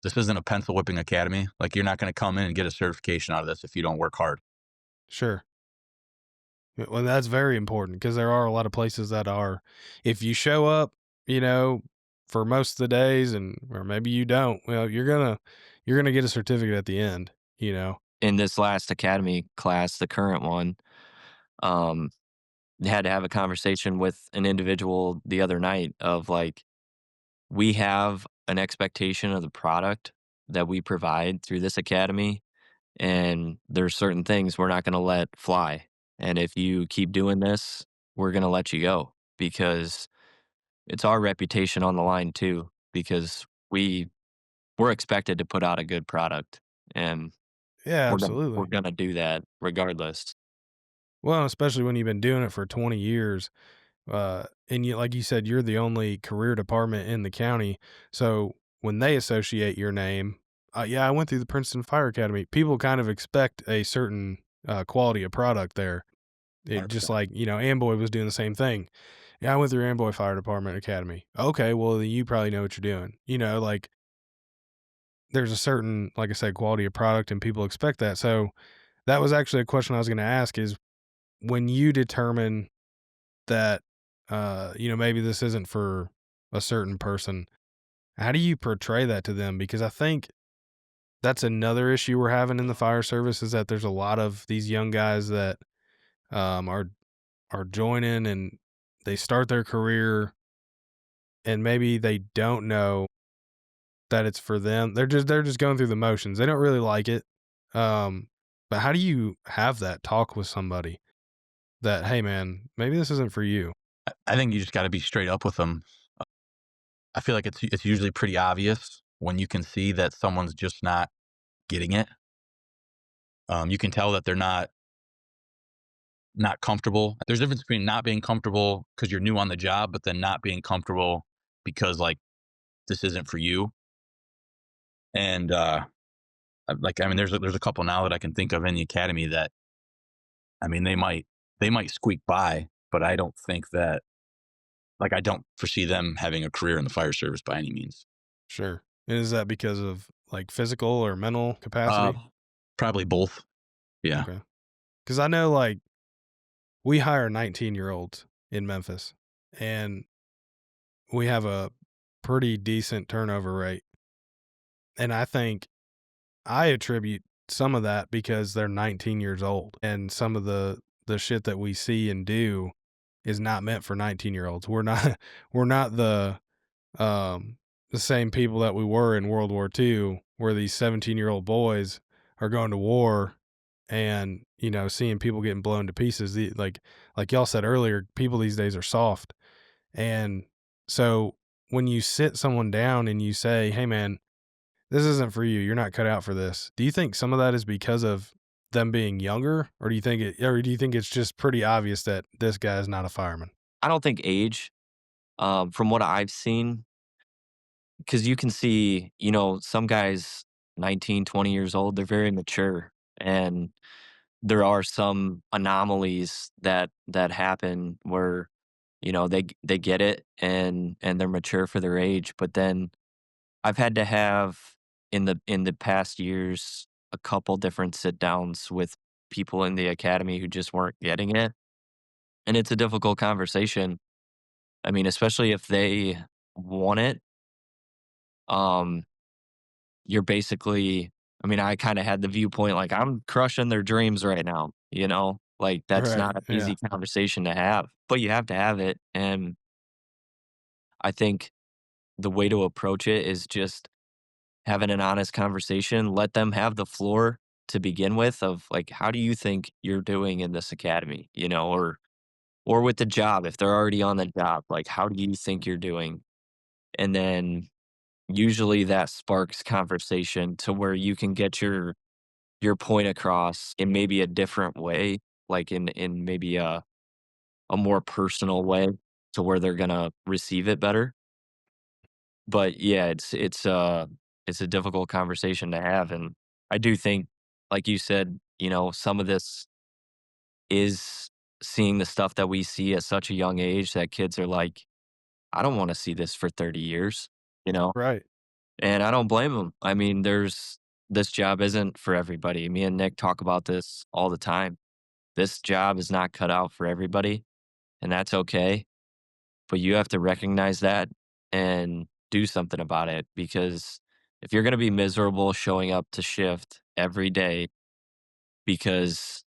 this isn't a pencil whipping academy. Like you're not going to come in and get a certification out of this if you don't work hard. Sure. Well, that's very important because there are a lot of places that are, if you show up, you know, for most of the days and or maybe you don't, well, you're gonna get a certificate at the end. In this last academy class, the current one, um, had to have a conversation with an individual the other night of like, we have an expectation of the product that we provide through this academy, and there's certain things we're not going to let fly. And if you keep doing this, we're going to let you go because it's our reputation on the line too. Because we're expected to put out a good product, and Yeah, we're absolutely. gonna do that regardless. Well, especially when you've been doing it for 20 years. And you, like you said, you're the only career department in the county. So when they associate your name, yeah, I went through the Princeton Fire Academy. People kind of expect a certain quality of product there. It just 100%. like, Amboy was doing the same thing. Yeah, I went through Amboy Fire Department Academy. Okay, well, then you probably know what you're doing. Like there's a certain, like I said, quality of product and people expect that. So that was actually a question I was going to ask is when you determine that, maybe this isn't for a certain person, how do you portray that to them? Because I think that's another issue we're having in the fire service is that there's a lot of these young guys that are joining and they start their career and maybe they don't know that it's for them. They're just going through the motions. They don't really like it. But how do you have that talk with somebody that, hey man, maybe this isn't for you? I think you just got to be straight up with them. I feel like it's usually pretty obvious when you can see that someone's just not getting it. You can tell that they're not comfortable. There's a difference between not being comfortable because you're new on the job, but then not being comfortable because like this isn't for you. And there's a couple now that I can think of in the academy that they might squeak by, but I don't think that I don't foresee them having a career in the fire service by any means. Sure. And is that because of like physical or mental Uh, capacity? Probably both. Yeah. Okay. Because I know like we hire 19-year-olds in Memphis and we have a pretty decent turnover rate. And I think I attribute some of that because they're 19 years old and some of the shit that we see and do is not meant for 19-year-olds. We're not um the same people that we were in World War II where these 17-year-old boys are going to war and, seeing people getting blown to pieces. Like y'all said earlier, people these days are soft. And so when you sit someone down and you say, "Hey man, this isn't for you. You're not cut out for this." Do you think some of that is because of them being younger, or do you think it's just pretty obvious that this guy is not a fireman? I don't think age, from what I've seen, because you can see, some guys 19, 20 years old, they're very mature, and there are some anomalies that happen where, they get it and they're mature for their age, but then I've had to have in the past years a couple different sit downs with people in the academy who just weren't getting it, and it's a difficult conversation. I mean, especially if they want it. Um, you're basically, I mean, I kind of had the viewpoint like I'm crushing their dreams right now. Like that's Right. not an Yeah. easy conversation to have, but you have to have it. And I think the way to approach it is just having an honest conversation. Let them have the floor to begin with of like, how do you think you're doing in this academy? Or with the job, if they're already on the job, like how do you think you're doing? And then usually that sparks conversation to where you can get your point across in maybe a different way, like in maybe a more personal way to where they're gonna receive it better. But yeah, it's a difficult conversation to have, and I do think, like you said, some of this is seeing the stuff that we see at such a young age that kids are like, I don't want to see this for 30 years, you know, Right. and I don't blame them. I mean, this job isn't for everybody. Me and Nick talk about this all the time. This job is not cut out for everybody, and that's okay. But you have to recognize that and do something about it because if you're going to be miserable showing up to shift every day because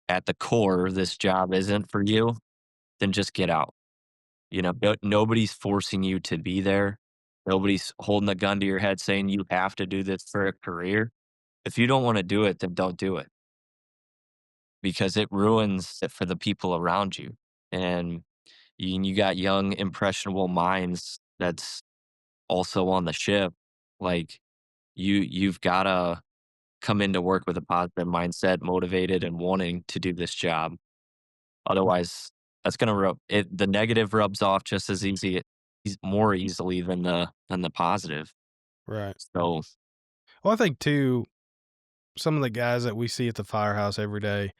at the core this job isn't for you, then just get out. Nobody's forcing you to be there. Nobody's holding a gun to your head saying you have to do this for a career. If you don't want to do it, then don't do it because it ruins it for the people around you. And you got young, impressionable minds that's also on the ship. Like you've got to come into work with a positive mindset, motivated and wanting to do this job. Otherwise, that's gonna rub it. The negative rubs off just as more easily than the positive. Right. So, Well, I think too, some of the guys that we see at the firehouse every day,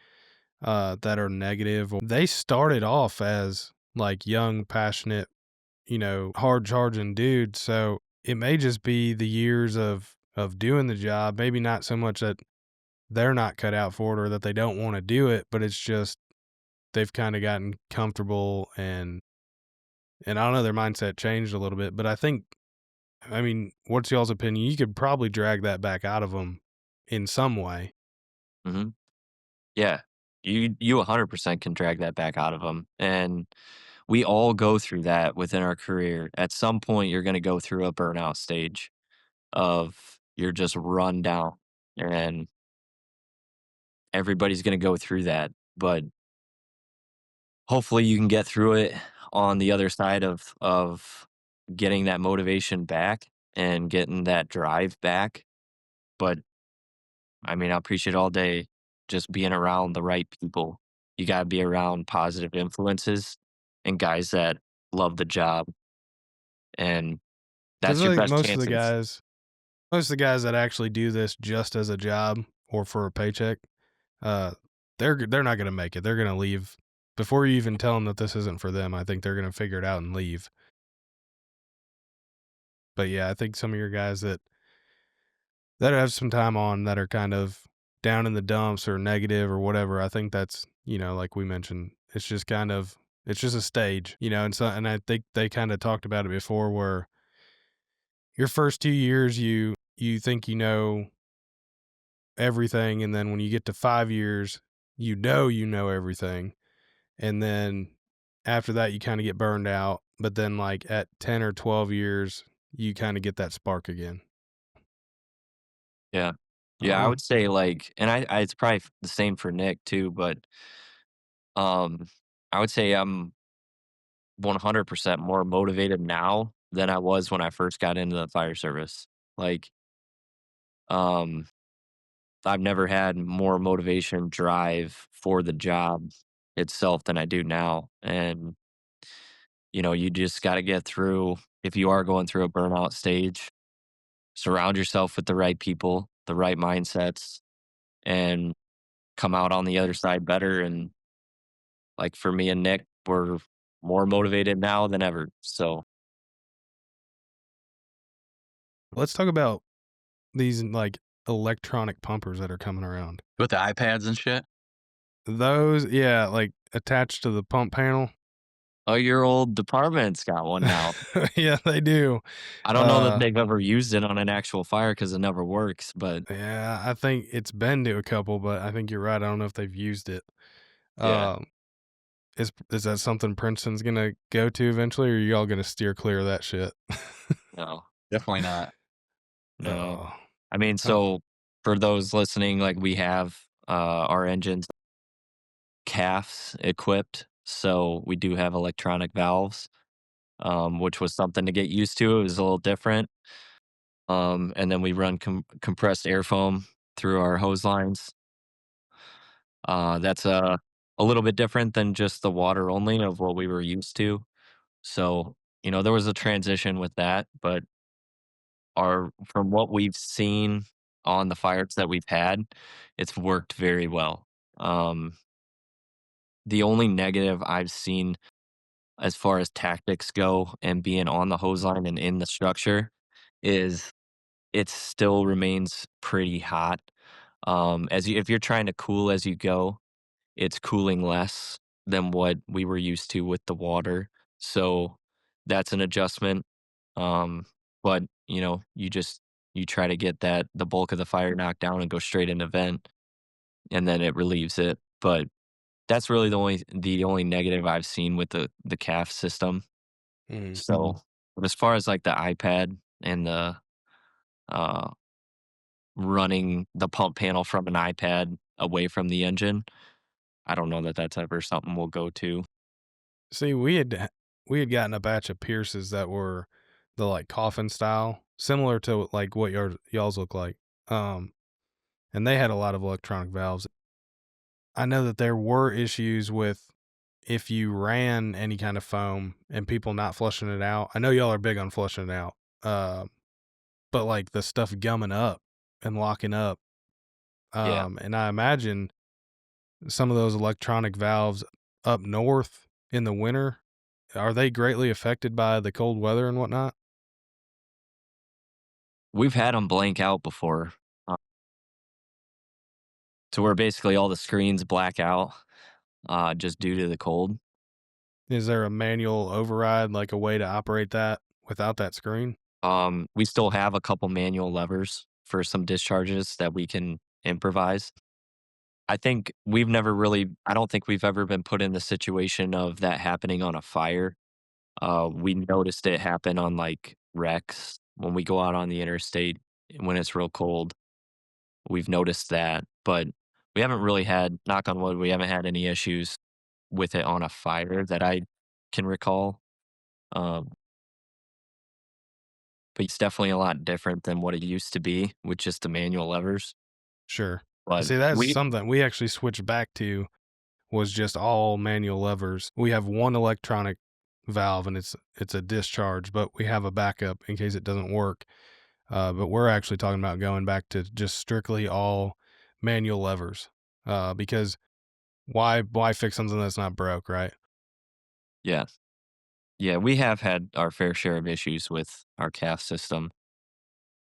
that are negative, they started off as like young, passionate, hard charging dudes. So it may just be the years of doing the job. Maybe not so much that they're not cut out for it or that they don't want to do it, but it's just they've kind of gotten comfortable and I don't know, their mindset changed a little bit. But I mean, what's y'all's opinion? You could probably drag that back out of them in some way. mhm, yeah, you 100% can drag that back out of them, and we all go through that within our career. At some point, you're going to go through a burnout stage of you're just run down, and everybody's going to go through that. But hopefully you can get through it on the other side of getting that motivation back and getting that drive back. But I mean, I appreciate all day just being around the right people. You got to be around positive influences and guys that love the job, and Because that's I your think best chances. most of the guys that actually do this just as a job or for a paycheck, uh, they're not going to make it. They're going to leave before you even tell them that this isn't for them. I think they're going to figure it out and leave. But yeah, I think some of your guys that have some time on that are kind of down in the dumps or negative or whatever, I think that's, like we mentioned, it's just a stage, and I think they kind of talked about it before where your first 2 years you think you know everything, and then when you get to 5 years, you know everything. And then after that you kind of get burned out. But then like at 10 or 12 years, you kind of get that spark again. Yeah. I don't Yeah, I know. would say like, and it's probably the same for Nick too, but um, I would say I'm 100% more motivated now than I was when I first got into the fire service. Like, um, I've never had more motivation, drive for the job itself than I do now. And, you just got to get through, if you are going through a burnout stage, surround yourself with the right people, the right mindsets, and come out on the other side better. And like for me and Nick, we're more motivated now than ever. So, let's talk about these like electronic pumpers that are coming around. With the iPads and shit? Those, yeah, like attached to the pump panel. Oh, your old department's got one now. Yeah, they do. I don't know that they've ever used it on an actual fire because it never works, but Yeah, I think it's been to a couple, but I think you're right. I don't know if they've used it. yeah, Um, is that something Princeton's gonna go to eventually, or are y'all gonna steer clear of that shit? no, Definitely not. no. Oh, I mean, uh, so for those listening, like we have our engines CAFs equipped, so we do have electronic valves, which was something to get used to. It was a little different. And then we run compressed air foam through our hose lines. That's a little bit different than just the water only of what we were used to. So, there was a transition with that, but from what we've seen on the fires that we've had, it's worked very well. Um, the only negative I've seen as far as tactics go and being on the hose line and in the structure is it still remains pretty hot. If you're trying to cool as you go, it's cooling less than what we were used to with the water. So that's an adjustment. Um, but you try to get the bulk of the fire knocked down and go straight into vent, and then it relieves it. But that's really the only negative I've seen with the CAF system. mm. So, but as far as like the iPad and the uh, running the pump panel from an iPad away from the engine, I don't know that that's ever something we'll go to. See, we had gotten a batch of Pierces that were the like coffin style, similar to like what y'all's look like. Um, and they had a lot of electronic valves. I know that there were issues with if you ran any kind of foam and people not flushing it out. I know y'all are big on flushing it out. But like the stuff gumming up and locking up. Yeah. And I imagine some of those electronic valves up north in the winter, are they greatly affected by the cold weather and whatnot? We've had them blank out before, uh, to where basically all the screens black out, just due to the cold. Is there a manual override, like a way to operate that without that screen? We still have a couple manual levers for some discharges that we can improvise. I don't think we've ever been put in the situation of that happening on a fire. We noticed it happen on like wrecks when we go out on the interstate when it's real cold. We've noticed that, but we haven't really had, knock on wood, we haven't had any issues with it on a fire that I can recall. Um, but it's definitely a lot different than what it used to be with just the manual levers. Sure. But See, that's we, something we actually switched back to was just all manual levers. We have one electronic valve and it's a discharge, but we have a backup in case it doesn't work. But we're actually talking about going back to just strictly all manual levers. Because why fix something that's not broke, right? yeah, yeah, we have had our fair share of issues with our calf system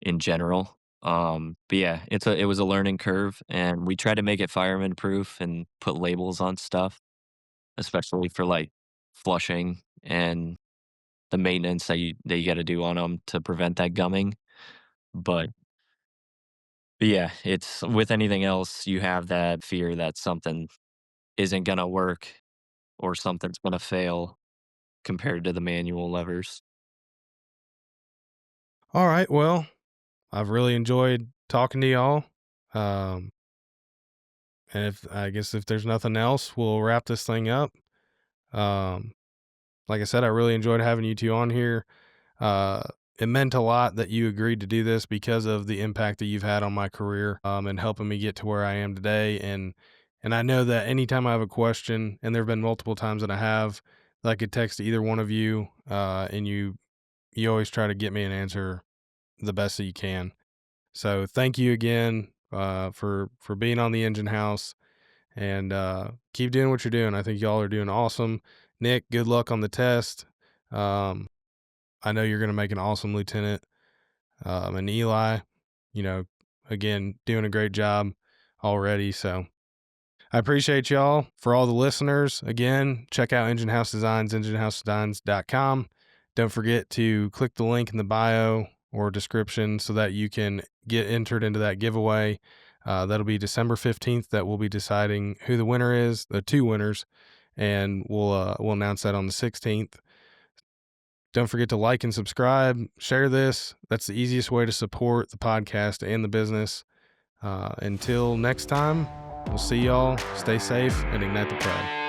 in general. But yeah, it was a learning curve, and we try to make it fireman proof and put labels on stuff, especially for like flushing and the maintenance that you got to do on them to prevent that gumming. But, but yeah, it's with anything else, you have that fear that something isn't gonna work or something's gonna fail compared to the manual levers. All right. Well, I've really enjoyed talking to y'all. Um, and if there's nothing else, we'll wrap this thing up. Um, like I said, I really enjoyed having you two on here. Uh, it meant a lot that you agreed to do this because of the impact that you've had on my career, and helping me get to where I am today. And I know that anytime I have a question, and there have been multiple times that I have, that I could text either one of you, and you always try to get me an answer the best that you can. So thank you again, for being on the Engine House, and keep doing what you're doing. I think y'all are doing awesome. Nick, good luck on the test. Um, I know you're going to make an awesome lieutenant. And Eli, again, doing a great job already. So I appreciate y'all. For all the listeners, again, check out Engine House Designs, enginehousedesigns.com. Don't forget to click the link in the bio or description so that you can get entered into that giveaway. That'll be December 15th that we'll be deciding who the winner is, the 2 winners, and we'll announce that on the 16th. Don't forget to like and subscribe, share this. That's the easiest way to support the podcast and the business. Until next time, we'll see y'all. Stay safe and ignite the pride.